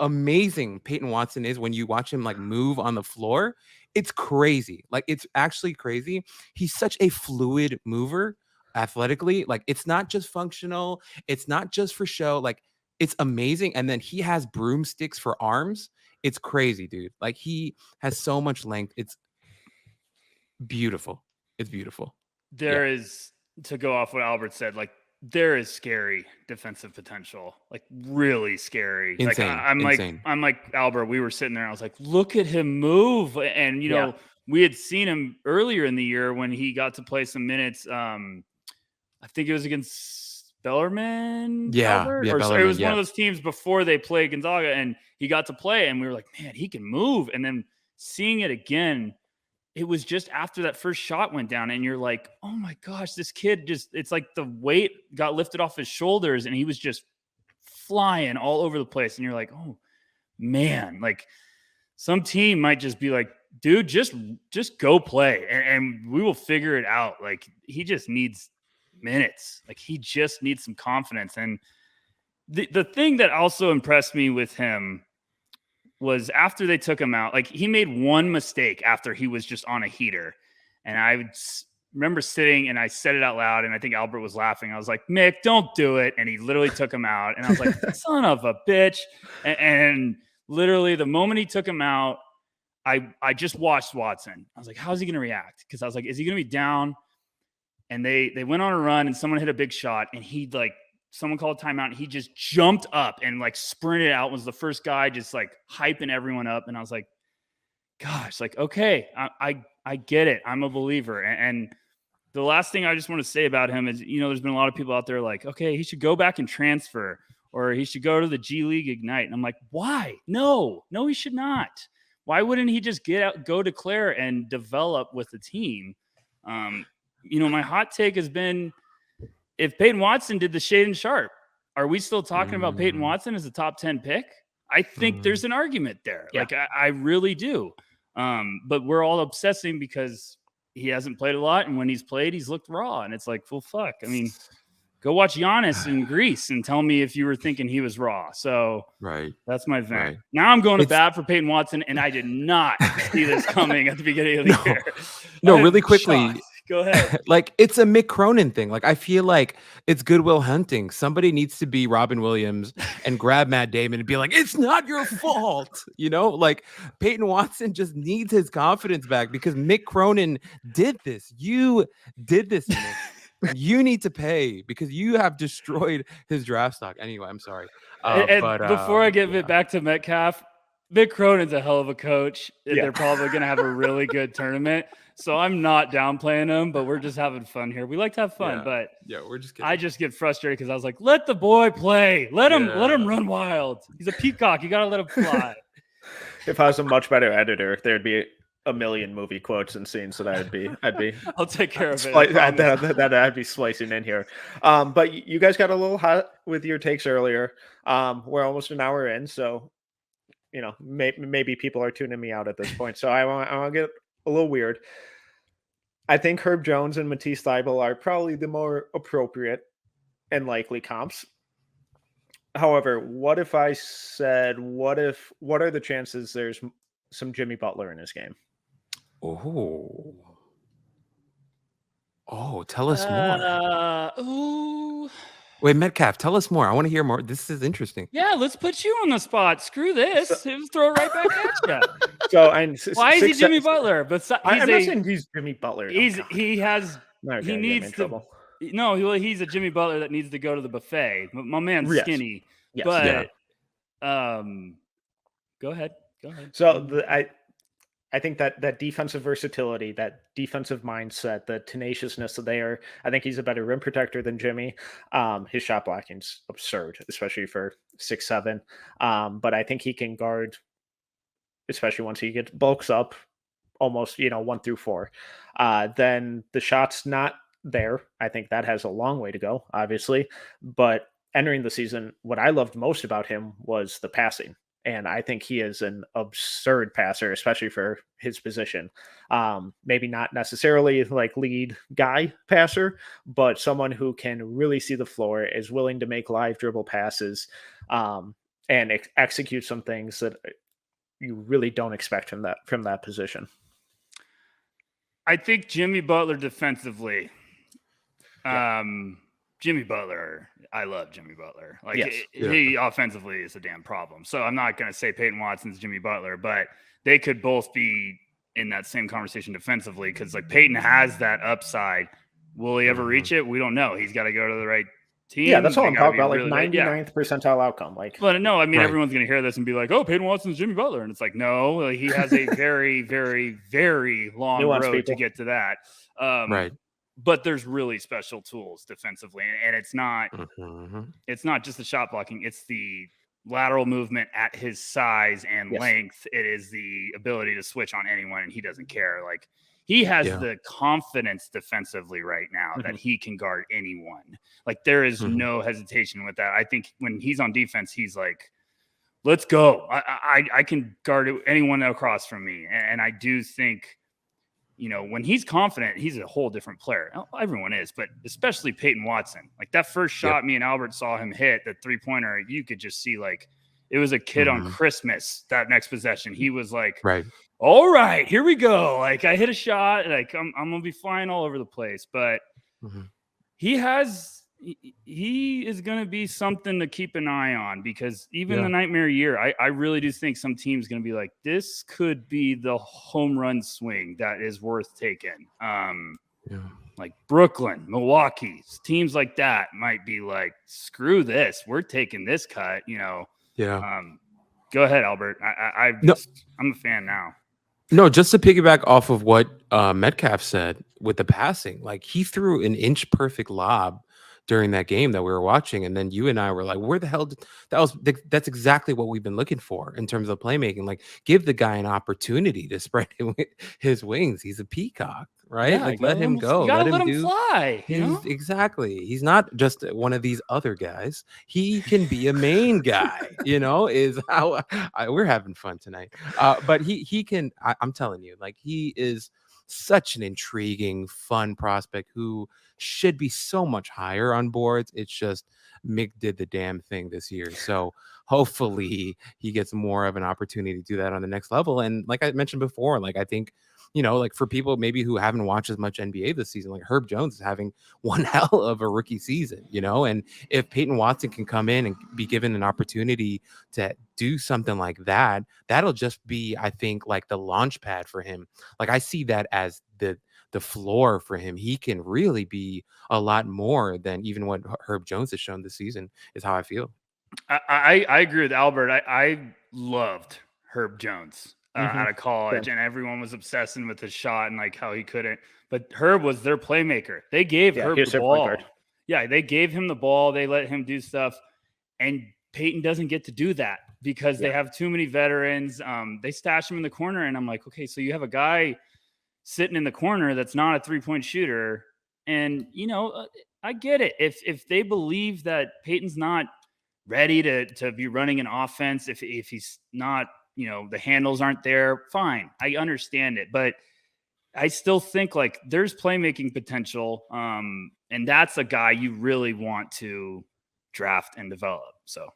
amazing Peyton Watson is when you watch him like move on the floor. It's crazy. Like, it's actually crazy. He's such a fluid mover athletically. Like, it's not just functional. It's not just for show. Like, it's amazing. And then he has broomsticks for arms. It's crazy, dude. Like, he has so much length. It's beautiful. It's beautiful. There is, to go off what Albert said, like, there is scary defensive potential, like really scary. Insane. Like, I'm like Albert, we were sitting there and I was like, look at him move. And, you know, we had seen him earlier in the year when he got to play some minutes. I think it was against Bellarmine. Albert? Or Bellarmine, it was one of those teams before they played Gonzaga and he got to play and we were like, man, he can move. And then seeing it again, it was just after that first shot went down and you're like, oh my gosh, this kid it's like the weight got lifted off his shoulders and he was just flying all over the place. And you're like, oh man, like some team might just be like, dude, just go play and we will figure it out. Like, he just needs minutes. Like, he just needs some confidence. And the thing that also impressed me with him was after they took him out, like, he made one mistake after he was just on a heater. And I remember sitting and I said it out loud and I think Albert was laughing. I was like, Mick, don't do it. And he literally took him out. And I was like, son of a bitch. And literally the moment he took him out, I just watched Watson. I was like, how's he going to react? Because I was like, is he going to be down? And they went on a run and someone hit a big shot and someone called a timeout and he just jumped up and like sprinted out, was the first guy just like hyping everyone up. And I was like, gosh, like, okay, I get it. I'm a believer. And the last thing I just want to say about him is, you know, there's been a lot of people out there like, okay, he should go back and transfer or he should go to the G League Ignite. And I'm like, why? No, he should not. Why wouldn't he just get out, go declare and develop with the team? You know, my hot take has been, if Peyton Watson did the shade and sharp, are we still talking about Peyton Watson as a top 10 pick? I think there's an argument there. Yeah. Like, I really do. But we're all obsessing because he hasn't played a lot. And when he's played, he's looked raw. And it's like, well, fuck. I mean, go watch Giannis in Greece and tell me if you were thinking he was raw. So that's my vent. Right. Now I'm going to bat for Peyton Watson. And I did not see this coming at the beginning of the year. No, really quickly. Shocked. Go ahead. Like, it's a Mick Cronin thing. Like, I feel like it's Goodwill Hunting. Somebody needs to be Robin Williams and grab Matt Damon and be like, it's not your fault. You know, like, Peyton Watson just needs his confidence back because Mick Cronin did this. You did this, Mick. You need to pay because you have destroyed his draft stock. Anyway, I'm sorry. But before I give it back to Metcalf, Mick Cronin's a hell of a coach. Yeah. They're probably going to have a really good tournament. So I'm not downplaying him, but we're just having fun here. We like to have fun, but we're just kidding. I just get frustrated because I was like, let the boy play. Let him run wild. He's a peacock. You got to let him fly. If I was a much better editor, there'd be a million movie quotes and scenes that I'd be I'll take care of it. I promise. that I'd be splicing in here. But you guys got a little hot with your takes earlier. We're almost an hour in, so maybe people are tuning me out at this point. So I want to get a little weird. I think Herb Jones and Matisse Thybulle are probably the more appropriate and likely comps. However, what if I said, what are the chances there's some Jimmy Butler in his game? Oh, tell us more. Wait, Metcalf, tell us more. I want to hear more. This is interesting. Yeah, let's put you on the spot. Screw this. Just throw it right back at you. So, why is he Jimmy Butler? But I'm not saying he's Jimmy Butler. He's a Jimmy Butler that needs to go to the buffet. My man's skinny. Yes. But go ahead. So I think that defensive versatility, that defensive mindset, the tenaciousness there, I think he's a better rim protector than Jimmy. His shot blocking's absurd, especially for 6'7". But I think he can guard, especially once he bulks up almost, 1 through 4. Then the shot's not there. I think that has a long way to go, obviously. But entering the season, what I loved most about him was the passing. And I think he is an absurd passer, especially for his position. Maybe not necessarily like lead guy passer, but someone who can really see the floor, is willing to make live dribble passes, and execute some things that you really don't expect from that position. I think Jimmy Butler defensively. Jimmy Butler, I love Jimmy Butler. He offensively is a damn problem. So I'm not going to say Peyton Watson's Jimmy Butler, but they could both be in that same conversation defensively, because Peyton has that upside. Will he ever reach it? We don't know. He's got to go to the right team. Yeah, that's all I'm talking about. Really 99th percentile outcome. But no, I mean, everyone's going to hear this and be like, "Oh, Peyton Watson's Jimmy Butler," and it's like, no, he has a very, very, very long road to get to that. Right. But there's really special tools defensively, and it's not just the shot blocking; it's the lateral movement at his size and length. It is the ability to switch on anyone, and he doesn't care. He has the confidence defensively right now that he can guard anyone. There is no hesitation with that. I think when he's on defense, he's like, "Let's go! I can guard anyone across from me," and I do think. When he's confident, he's a whole different player. Everyone is, but especially Peyton Watson. That first shot me and Albert saw him hit, the 3-pointer, you could just see it was a kid on Christmas that next possession. He was all right, here we go. I hit a shot, I'm going to be flying all over the place. But he is going to be something to keep an eye on, because even the nightmare year, I really do think some team's going to be like, this could be the home run swing that is worth taking. Brooklyn, Milwaukee, teams like that might be like, screw this, we're taking this cut. Go ahead, Albert. I'm a fan now. No, just to piggyback off of what Metcalf said with the passing, he threw an inch perfect lob during that game that we were watching, and then you and I were like, where the hell that's exactly what we've been looking for in terms of playmaking. Give the guy an opportunity to spread his wings. He's a peacock, right? Let him go. Let him fly. Exactly. He's not just one of these other guys. He can be a main guy, is how we're having fun tonight. But he can, I'm telling you, he is such an intriguing, fun prospect who should be so much higher on boards. It's just Mick did the damn thing this year. So hopefully he gets more of an opportunity to do that on the next level. And like I mentioned before, I think, for people maybe who haven't watched as much NBA this season, Herb Jones is having one hell of a rookie season, and if Peyton Watson can come in and be given an opportunity to do something like that, that'll just be, I think, the launch pad for him. I see that as the floor for him. He can really be a lot more than even what Herb Jones has shown this season, is how I feel. I agree with Albert. I loved Herb Jones out of college, and everyone was obsessing with his shot and how he couldn't. But Herb was their playmaker. They gave Herb the ball. Yeah, they gave him the ball. They let him do stuff, and Peyton doesn't get to do that. because they have too many veterans. They stash him in the corner, and I'm like, okay, so you have a guy sitting in the corner that's not a 3-point shooter, and I get it. If they believe that Peyton's not ready to be running an offense, if he's not, the handles aren't there, fine, I understand it, but I still think like there's playmaking potential, and that's a guy you really want to draft and develop. So.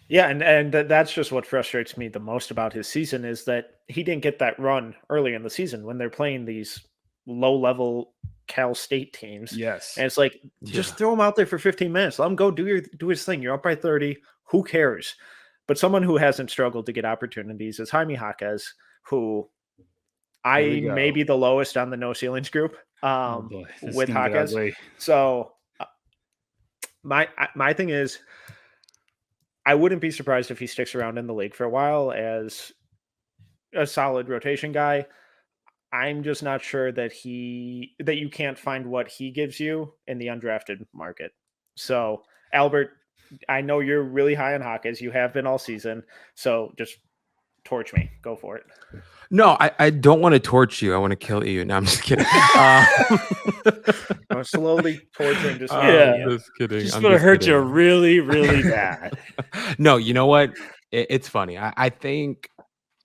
Yeah, and that's just what frustrates me the most about his season is that he didn't get that run early in the season when they're playing these low-level Cal State teams. Yes. And it's like, just throw him out there for 15 minutes. Let him go do his thing. You're up by 30. Who cares? But someone who hasn't struggled to get opportunities is Jaime Jaquez, who I may be the lowest on the no ceilings group with Jaquez. So my thing is, I wouldn't be surprised if he sticks around in the league for a while as a solid rotation guy. I'm just not sure that you can't find what he gives you in the undrafted market. So, Albert, I know you're really high on Jaquez. You have been all season. So just torch me. Go for it. No, I don't want to torch you. I want to kill you. No, I'm just kidding. I'm slowly torturing. Just kidding. Just going to hurt you really, really bad. No, you know what? It's funny. I think,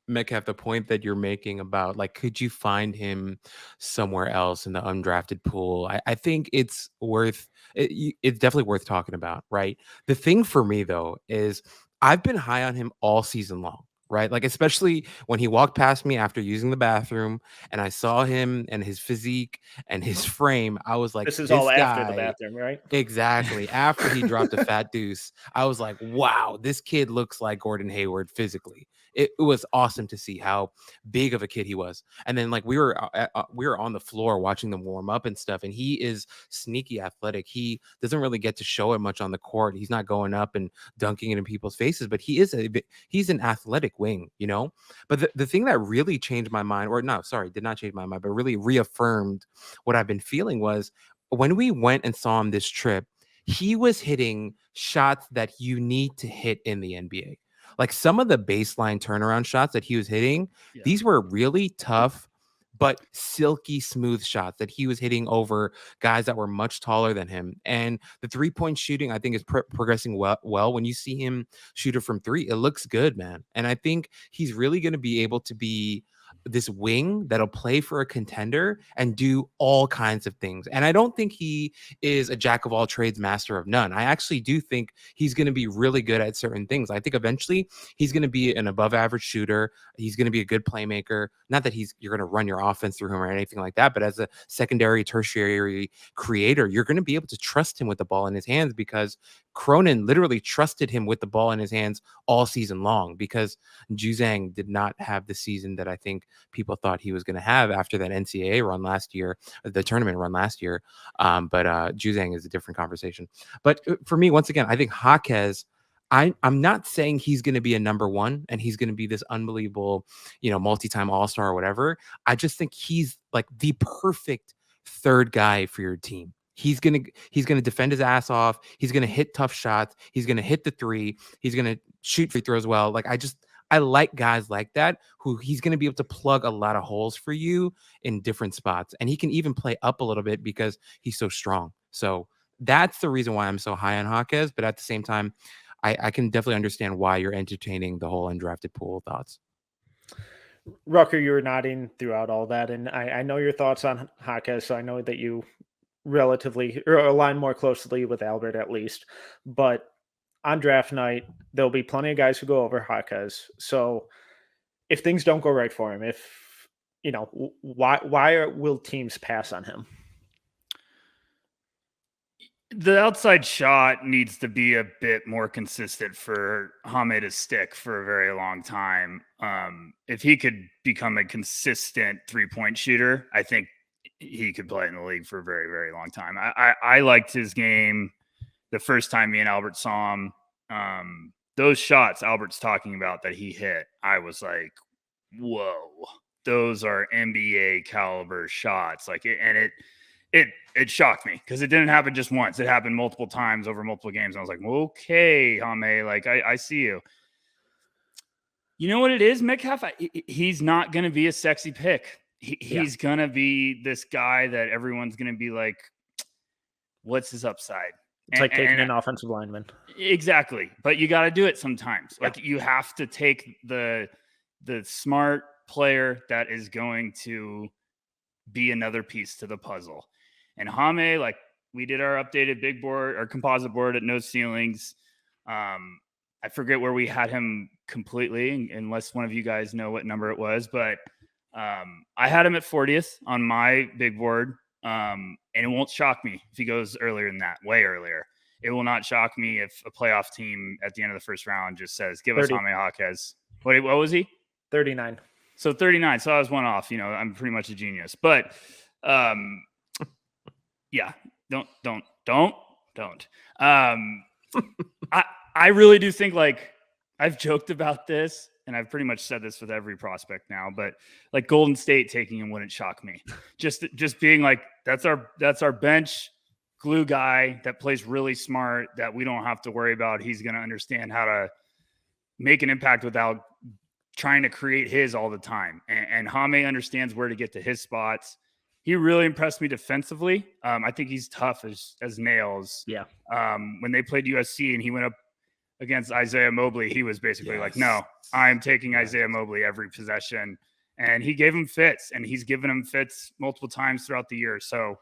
Metcalf, the point that you're making about like, could you find him somewhere else in the undrafted pool? I think it's definitely worth talking about, right? The thing for me though is I've been high on him all season long. Right. Like, especially when he walked past me after using the bathroom and I saw him and his physique and his frame. I was like, this is all after the bathroom, right? Exactly. After he dropped a fat deuce, I was like, wow, this kid looks like Gordon Hayward physically. It was awesome to see how big of a kid he was. And then like we were on the floor watching them warm up and stuff. And he is sneaky athletic. He doesn't really get to show it much on the court. He's not going up and dunking it in people's faces, but he's an athletic wing, But the thing that really changed my mind, did not change my mind, but really reaffirmed what I've been feeling was when we went and saw him this trip, he was hitting shots that you need to hit in the NBA. Like some of the baseline turnaround shots that he was hitting, these were really tough, but silky smooth shots that he was hitting over guys that were much taller than him. And the 3-point shooting, I think, is progressing well. When you see him shoot it from 3, it looks good, man. And I think he's really going to be able to be this wing that'll play for a contender and do all kinds of things. And I don't think he is a jack of all trades, master of none. I actually do think he's going to be really good at certain things. I think eventually he's going to be an above average shooter. He's going to be a good playmaker. Not that you're going to run your offense through him or anything like that, but as a secondary, tertiary creator, you're going to be able to trust him with the ball in his hands because Cronin literally trusted him with the ball in his hands all season long because Giuseng did not have the season that I think people thought he was going to have after that NCAA run last year, the tournament run last year. But Giuseng is a different conversation. But for me, once again, I think Jaquez, I'm not saying he's going to be a number one and he's going to be this unbelievable, multi-time all-star or whatever. I just think he's like the perfect third guy for your team. He's gonna defend his ass off. He's gonna hit tough shots. He's gonna hit the 3. He's gonna shoot free throws well. Like I like guys like that who he's gonna be able to plug a lot of holes for you in different spots, and he can even play up a little bit because he's so strong. So that's the reason why I'm so high on Jaquez. But at the same time, I can definitely understand why you're entertaining the whole undrafted pool thoughts. Rucker, you were nodding throughout all that, and I know your thoughts on Jaquez, so I know that you relatively or align more closely with Albert at least. But on draft night, there'll be plenty of guys who go over Jaquez. So if things don't go right for him, why will teams pass on him? The outside shot needs to be a bit more consistent for Jaime to stick for a very long time. If he could become a consistent 3-point shooter, I think he could play in the league for a very, very long time. I liked his game the first time me and Albert saw him. Those shots Albert's talking about that he hit, I was like, whoa, those are NBA caliber shots. Like, it shocked me because it didn't happen just once. It happened multiple times over multiple games. I was like, okay, Jaime, like I see you. You know what it is, Metcalf? He's not going to be a sexy pick. He's going to be this guy that everyone's going to be like, what's his upside? It's like taking an offensive lineman. Exactly. But you got to do it sometimes. Like you have to take the smart player that is going to be another piece to the puzzle. And Jaime, like we did our updated big board or composite board at no ceilings. I forget where we had him completely, unless one of you guys know what number it was, but I had him at 40th on my big board. And it won't shock me if he goes earlier than that, way earlier. It will not shock me if a playoff team at the end of the first round just says, give 30. Us Jaime Jaquez. What was he? 39. So 39. So I was one off. I'm pretty much a genius. But yeah, don't. I really do think, like, I've joked about this, and I've pretty much said this with every prospect now, but like Golden State taking him wouldn't shock me. Just being like, that's our bench glue guy that plays really smart, that we don't have to worry about. He's going to understand how to make an impact without trying to create his all the time. And Jaime understands where to get to his spots. He really impressed me defensively. I think he's tough as nails. Yeah. When they played USC and he went up against Isaiah Mobley, he was basically like, no, I'm taking Isaiah Mobley every possession. And he gave him fits, and he's given him fits multiple times throughout the year. So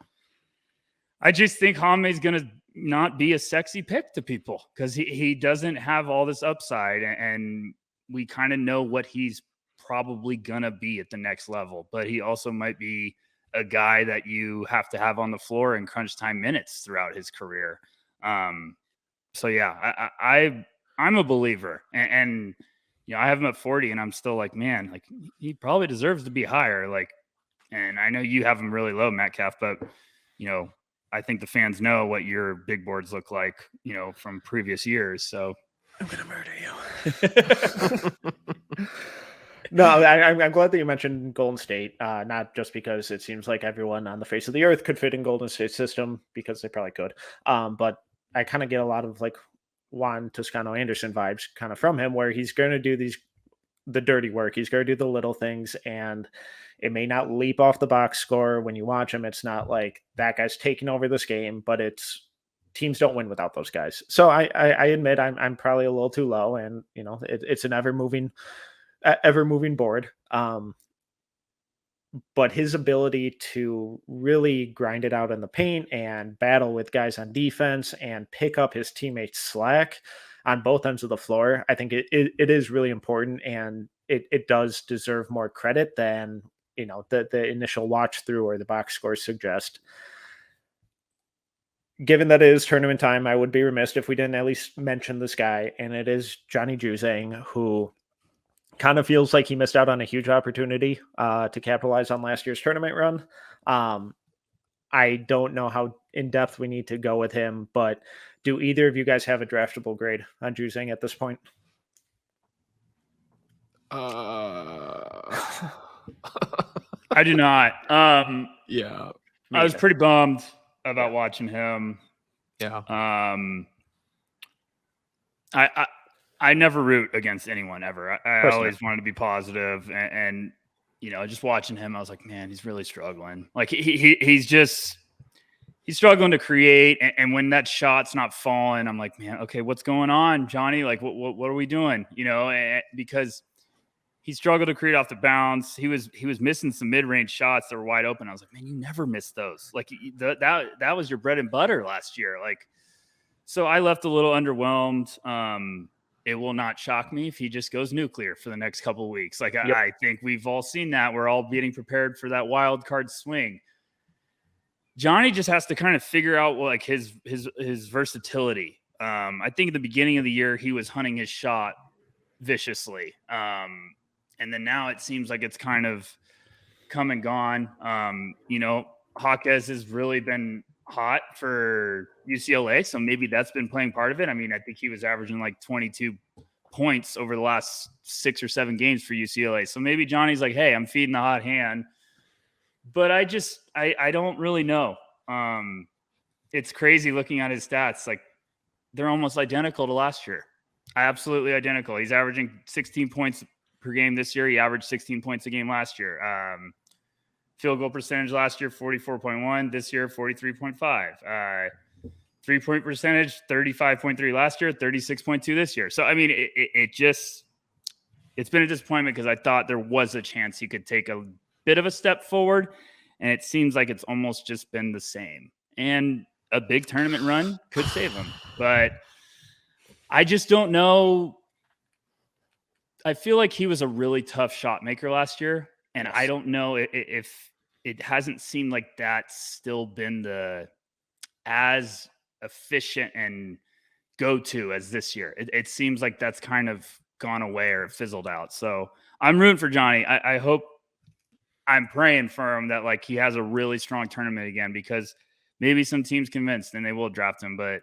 I just think Jaime's going to not be a sexy pick to people because he doesn't have all this upside, and we kind of know what he's probably going to be at the next level. But he also might be a guy that you have to have on the floor in crunch time minutes throughout his career. So yeah, I'm a believer, and I have him at 40, and I'm still like, man, like he probably deserves to be higher. Like, and I know you have him really low, Metcalf, but I think the fans know what your big boards look like, from previous years. So I'm gonna murder you. No, I'm glad that you mentioned Golden State, not just because it seems like everyone on the face of the earth could fit in Golden State's system, because they probably could. But I kind of get a lot of like Juan Toscano Anderson vibes kind of from him, where he's going to do the dirty work. He's going to do the little things, and it may not leap off the box score when you watch him. It's not like that guy's taking over this game, but it's teams don't win without those guys. So I admit I'm probably a little too low, and it's an ever moving board. But his ability to really grind it out in the paint and battle with guys on defense and pick up his teammates' slack on both ends of the floor, I think it is really important, and it does deserve more credit than the initial watch through or the box scores suggest. Given that it is tournament time, I would be remiss if we didn't at least mention this guy, and it is Johnny Giuseng, who kind of feels like he missed out on a huge opportunity to capitalize on last year's tournament run. I don't know how in depth we need to go with him, but do either of you guys have a draftable grade on Giuseng at this point? I do not. Yeah. I was pretty bummed about watching him. Yeah. I never root against anyone ever. I always wanted to be positive, and just watching him, I was like, man, he's really struggling. Like he's struggling to create, and when that shot's not falling, I'm like, man, okay, what's going on, Johnny? Like, what are we doing? Because he struggled to create off the bounce. He was missing some mid-range shots that were wide open. I was like, man, you never miss those. Like that was your bread and butter last year. Like, so I left a little underwhelmed. It will not shock me if he just goes nuclear for the next couple of weeks. Like, yep. I think we've all seen that. We're all getting prepared for that wild card swing. Johnny just has to kind of figure out like his versatility. I think at the beginning of the year, he was hunting his shot viciously. And then now it seems like it's kind of come and gone. Jaquez has really been hot for UCLA, so maybe that's been playing part of it. I mean, I think he was averaging like 22 points over the last 6 or 7 games for UCLA. So maybe Johnny's like, hey, I'm feeding the hot hand. But I don't really know. It's crazy looking at his stats. Like, they're almost identical to last year. Absolutely identical. He's averaging 16 points per game this year. He averaged 16 points a game last year. Field goal percentage last year, 44.1. This year, 43.5. 3-point percentage, 35.3 last year, 36.2 this year. So, I mean, it's been a disappointment because I thought there was a chance he could take a bit of a step forward, and it seems like it's almost just been the same. And a big tournament run could save him, but I just don't know. I feel like he was a really tough shot maker last year, and I don't know if it hasn't seemed like that's still been as efficient and go-to as this year. It seems like that's kind of gone away or fizzled out. So I'm rooting for Johnny. I hope, I'm praying for him that like he has a really strong tournament again, because maybe some team's convinced and they will draft him. But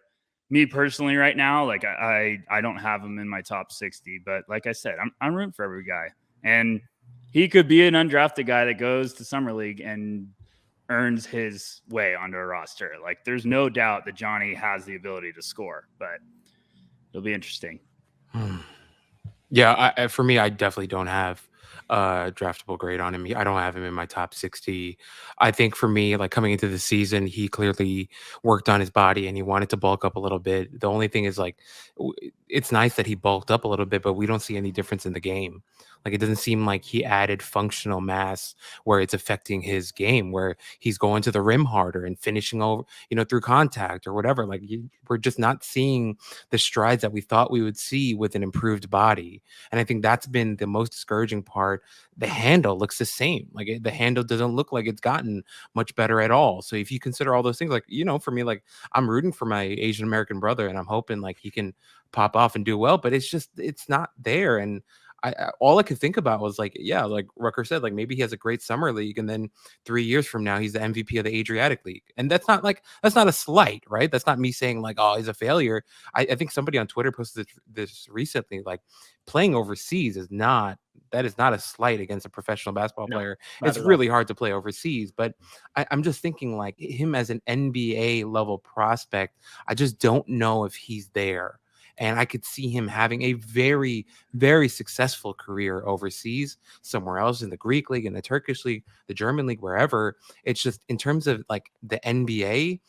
me personally right now, like I don't have him in my top 60, but like I said, I'm rooting for every guy, and he could be an undrafted guy that goes to summer league and earns his way onto a roster. Like there's no doubt that Johnny has the ability to score, but it'll be interesting. Yeah, for me, I definitely don't have a draftable grade on him. I don't have him in my top 60. I think for me, like coming into the season, he clearly worked on his body and he wanted to bulk up a little bit. The only thing is like, it's nice that he bulked up a little bit, but we don't see any difference in the game. Like it doesn't seem like he added functional mass where it's affecting his game, where he's going to the rim harder and finishing over, through contact or whatever. Like we're just not seeing the strides that we thought we would see with an improved body. And I think that's been the most discouraging part. The handle looks the same. Like the handle doesn't look like it's gotten much better at all. So if you consider all those things, like, for me, like I'm rooting for my Asian American brother and I'm hoping like he can pop off and do well, but it's not there. And all I could think about was like, yeah, like Rucker said, like maybe he has a great summer league, and then 3 years from now he's the MVP of the Adriatic League, and that's not a slight, right? That's not me saying like, oh, he's a failure. I think somebody on Twitter posted this recently, like playing overseas is not a slight against a professional basketball player. It's really hard to play overseas, but I'm just thinking like him as an NBA level prospect, I just don't know if he's there. And I could see him having a very, very successful career overseas, somewhere else in the Greek league, in the Turkish league, the German league, wherever. It's just in terms of like the NBA,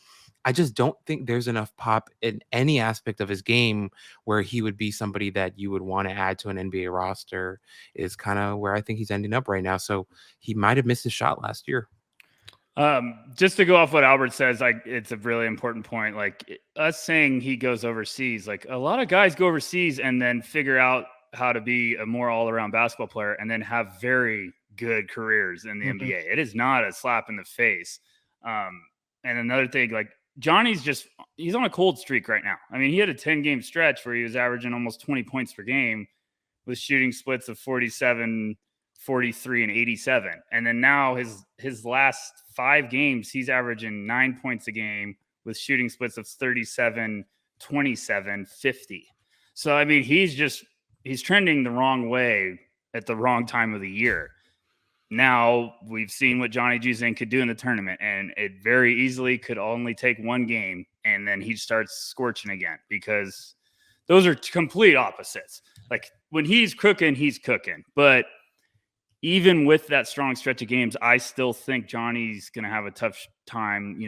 I just don't think there's enough pop in any aspect of his game where he would be somebody that you would want to add to an NBA roster, is kind of where I think he's ending up right now. So he might have missed his shot last year. Just to go off what Albert says, like it's a really important point. Like us saying he goes overseas, like a lot of guys go overseas and then figure out how to be a more all-around basketball player and then have very good careers in the NBA. It is not a slap in the face. And another thing, like Johnny's he's on a cold streak right now. I mean, he had a 10-game stretch where he was averaging almost 20 points per game with shooting splits of 47, 43, and 87. And then now his last 5 games, he's averaging 9 points a game with shooting splits of 37, 27, 50. So, I mean, he's trending the wrong way at the wrong time of the year. Now we've seen what Johnny Giuseng could do in the tournament, and it very easily could only take one game and then he starts scorching again, because those are complete opposites. Like when he's cooking. But even with that strong stretch of games, I still think Johnny's going to have a tough time,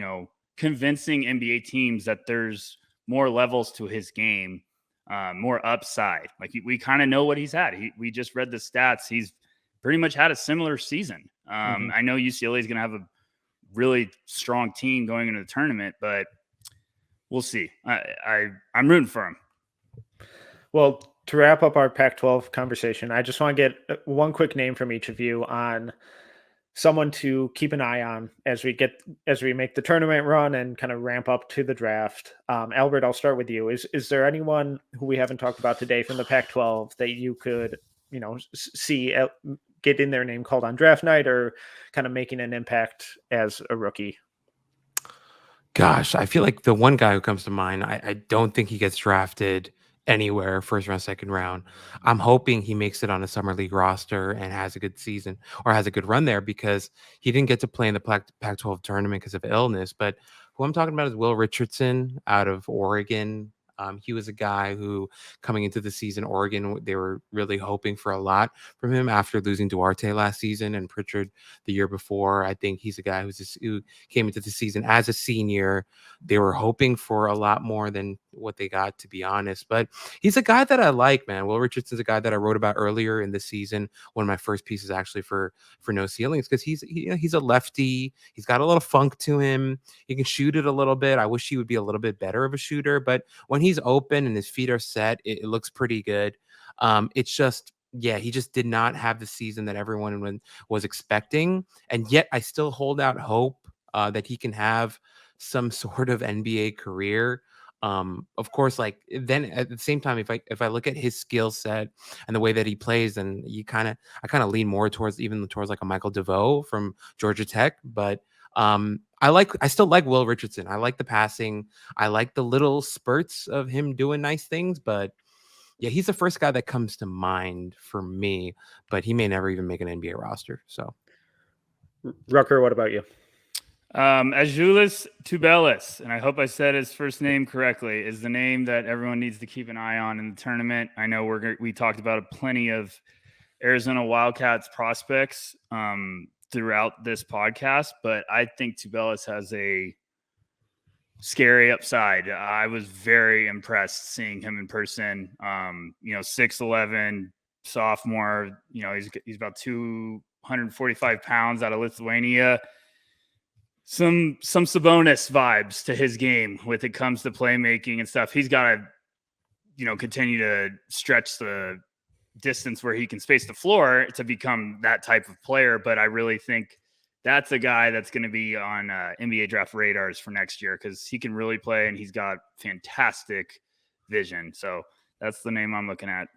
convincing NBA teams that there's more levels to his game, more upside. Like we kind of know what he's had. We just read the stats. He's pretty much had a similar season. I know UCLA is going to have a really strong team going into the tournament, but we'll see. I'm rooting for him. Well, to wrap up our Pac-12 conversation, I just want to get one quick name from each of you on someone to keep an eye on as we make the tournament run and kind of ramp up to the draft. Albert, I'll start with you. Is there anyone who we haven't talked about today from the Pac-12 that you could, see getting their name called on draft night or kind of making an impact as a rookie? Gosh, I feel like the one guy who comes to mind, I don't think he gets drafted anywhere first round, second round. I'm hoping he makes it on a summer league roster and has a good season or has a good run there, because he didn't get to play in the Pac-12 tournament because of illness. But who I'm talking about is Will Richardson out of Oregon. He was a guy who, coming into the season, Oregon, they were really hoping for a lot from him after losing Duarte last season and Pritchard the year before. I think he's a guy who came into the season as a senior. They were hoping for a lot more than what they got, to be honest. But he's a guy that I like, man. Will Richardson's a guy that I wrote about earlier in the season. One of my first pieces actually for No Ceilings, because he's a lefty. He's got a little funk to him. He can shoot it a little bit. I wish he would be a little bit better of a shooter, but when he's open and his feet are set, it looks pretty good. It's just, yeah, he just did not have the season that everyone was expecting. And yet I still hold out hope that he can have some sort of NBA career. Of course, like then at the same time, if I look at his skill set and the way that he plays, then I kind of lean more towards like a Michael DeVoe from Georgia Tech. But I still like Will Richardson. I like the passing. I like the little spurts of him doing nice things, but yeah, he's the first guy that comes to mind for me, but he may never even make an NBA roster. So Rucker, what about you? Julius Tobelis, and I hope I said his first name correctly, is the name that everyone needs to keep an eye on in the tournament. I know we talked about plenty of Arizona Wildcats prospects throughout this podcast, but I think Tobelis has a scary upside. I was very impressed seeing him in person. 6'11", sophomore. He's about 245 pounds, out of Lithuania. Some Sabonis vibes to his game when it comes to playmaking and stuff. He's got to, continue to stretch the distance where he can space the floor to become that type of player. But I really think that's a guy that's going to be on NBA draft radars for next year because he can really play and he's got fantastic vision. So that's the name I'm looking at.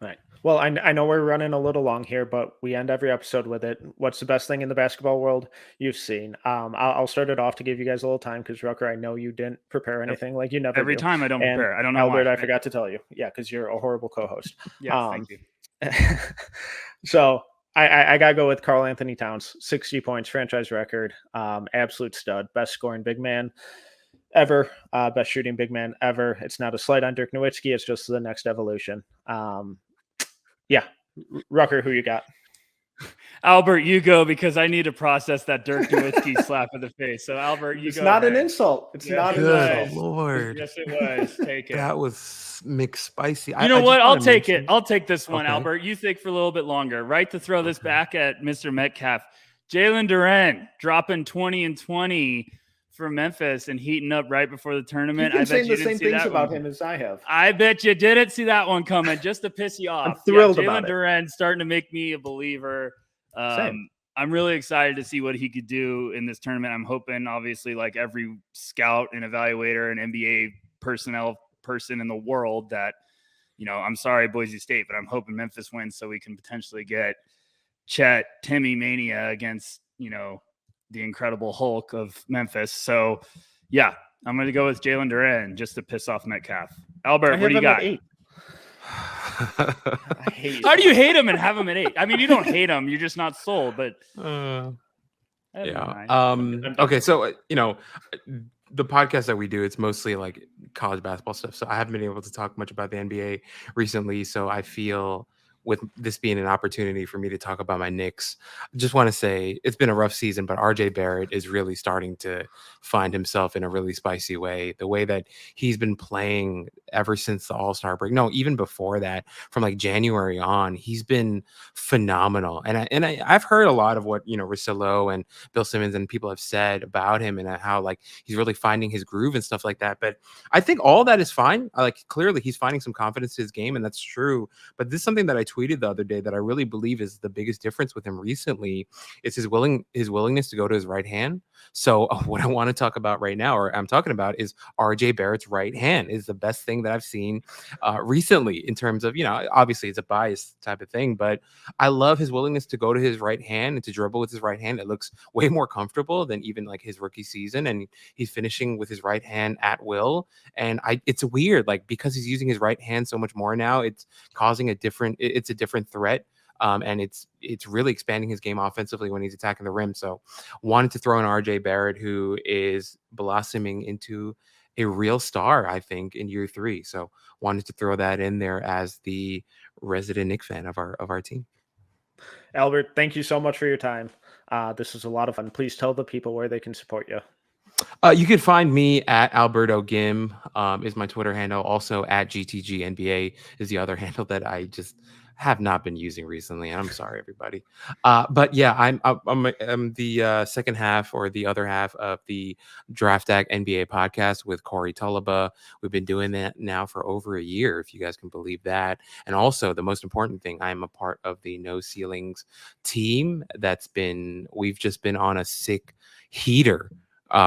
Right. Well, I know we're running a little long here, but we end every episode with it. What's the best thing in the basketball world you've seen? I'll start it off to give you guys a little time because Rucker, I know you didn't prepare anything like you never every do. time I don't and prepare. I don't know Albert, why. I forgot to tell you. Yeah, because you're a horrible co-host. Yeah, thank you. So I gotta go with Karl Anthony Towns, 60 points, franchise record, absolute stud, best scoring big man ever, best shooting big man ever. It's not a slight on Dirk Nowitzki, it's just the next evolution. Yeah, Rucker, who you got? Albert, you go because I need to process that Dirk Nowitzki slap in the face. So Albert, you it's go. It's not ahead. an insult. It's not an insult. Lord. Yes, it was. Take it. That was McSpicy. You know what? I'll take it. I'll take this one, okay. Albert. You think for a little bit longer. Right to throw this back at Mr. Metcalf. Jalen Duren dropping 20 and 20 for Memphis and heating up right before the tournament. You've been saying the same things about him as I have. I bet you didn't see that one coming just to piss you off. I'm thrilled about Jalen Duren starting to make me a believer. Same. I'm really excited to see what he could do in this tournament. I'm hoping, obviously, like every scout and evaluator and NBA personnel person in the world, that, I'm sorry, Boise State, but I'm hoping Memphis wins so we can potentially get Chet Timmy Mania against, the Incredible Hulk of Memphis. So, yeah, I'm going to go with Jalen Duren just to piss off Metcalf. Albert, what do you got? I hate How do you hate him and have him at 8? I mean, you don't hate him. You're just not sold, but yeah. Okay. So, the podcast that we do, it's mostly like college basketball stuff. So I haven't been able to talk much about the NBA recently. So I feel with this being an opportunity for me to talk about my Knicks, I just want to say it's been a rough season, but RJ Barrett is really starting to find himself in a really spicy way. The way that he's been playing ever since the All-Star break, no, even before that, from like January on, he's been phenomenal. And I've heard a lot of what, Russillo and Bill Simmons and people have said about him and how like he's really finding his groove and stuff like that. But I think all that is fine. Clearly he's finding some confidence to his game, and that's true. But this is something that I tweeted the other day that I really believe is the biggest difference with him recently is his willingness to go to his right hand. So what I want to talk about right now, or I'm talking about, is RJ Barrett's right hand is the best thing that I've seen recently in terms of, obviously it's a bias type of thing, but I love his willingness to go to his right hand and to dribble with his right hand. It looks way more comfortable than even like his rookie season. And he's finishing with his right hand at will. And it's weird, like, because he's using his right hand so much more now, it's causing a different threat. And it's really expanding his game offensively when he's attacking the rim. So wanted to throw in RJ Barrett, who is blossoming into a real star, I think, in year 3. So wanted to throw that in there as the resident Knicks fan of our team. Albert, thank you so much for your time. This was a lot of fun. Please tell the people where they can support you. You can find me at Alberto Ghim is my Twitter handle. Also at GTGNBA is the other handle that I just have not been using recently. And I'm sorry, everybody. But yeah, I'm the second half or the other half of the Draft Act NBA podcast with Corey Tulaba. We've been doing that now for over a year, if you guys can believe that. And also the most important thing, I'm a part of the No Ceilings team. We've just been on a sick heater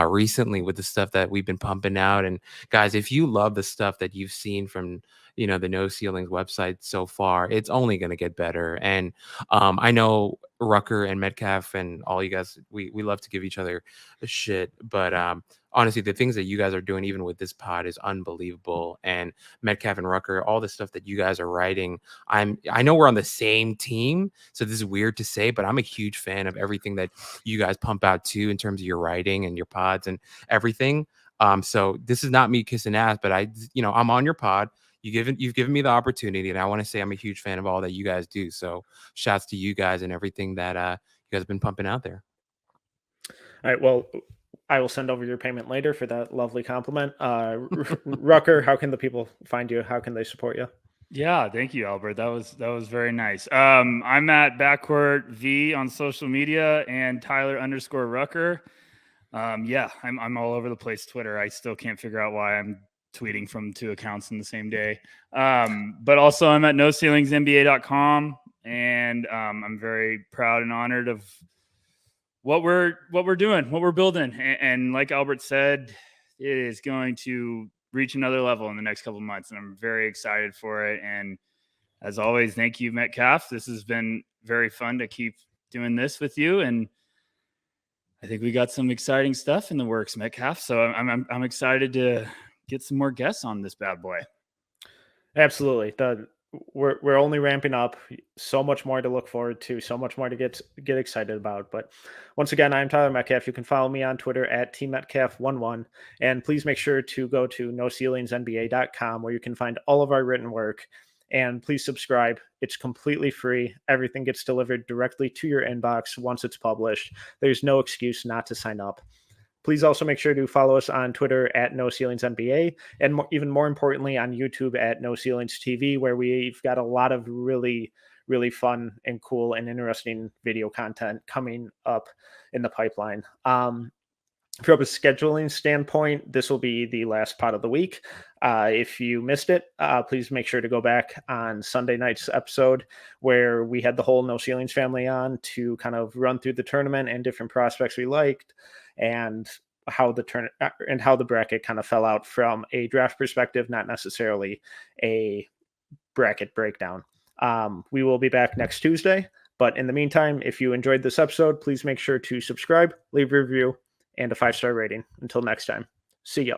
recently with the stuff that we've been pumping out. And guys, if you love the stuff that you've seen from the No Ceilings website so far, it's only going to get better. And I know Rucker and Metcalf and all you guys, we love to give each other a shit, but honestly, the things that you guys are doing, even with this pod, is unbelievable. And Metcalf and Rucker, all the stuff that you guys are writing, I know we're on the same team, so this is weird to say, but I'm a huge fan of everything that you guys pump out too, in terms of your writing and your pods and everything. So this is not me kissing ass, but I'm on your pod. You've given me the opportunity, and I want to say I'm a huge fan of all that you guys do. So shouts to you guys and everything that you guys have been pumping out there. All right. Well, I will send over your payment later for that lovely compliment. Rucker, how can the people find you? How can they support you? Yeah, thank you, Albert. That was very nice. I'm at Backcourt V on social media and Tyler_Rucker. Yeah, I'm all over the place. Twitter. I still can't figure out why I'm tweeting from 2 accounts in the same day. But also I'm at NoCeilingsNBA.com, and I'm very proud and honored of what we're doing, what we're building. And like Albert said, it is going to reach another level in the next couple of months, and I'm very excited for it. And as always, thank you, Metcalf. This has been very fun to keep doing this with you, and I think we got some exciting stuff in the works, Metcalf. So I'm excited to get some more guests on this bad boy. Absolutely. We're only ramping up. So much more to look forward to. So much more to get excited about. But once again, I'm Tyler Metcalf. You can follow me on Twitter at tmetcalf11, and please make sure to go to NoCeilingsNBA.com, where you can find all of our written work. And please subscribe. It's completely free. Everything gets delivered directly to your inbox once it's published. There's no excuse not to sign up. Please also make sure to follow us on Twitter at NoCeilingsNBA, and even more importantly on YouTube at No Ceilings TV, where we've got a lot of really, really fun and cool and interesting video content coming up in the pipeline. From a scheduling standpoint, this will be the last pod of the week. If you missed it, please make sure to go back on Sunday night's episode, where we had the whole No Ceilings family on to kind of run through the tournament and different prospects we liked, and how the bracket kind of fell out from a draft perspective, not necessarily a bracket breakdown. We will be back next Tuesday, but in the meantime, if you enjoyed this episode, please make sure to subscribe, leave a review, and a 5-star rating. Until next time, see ya.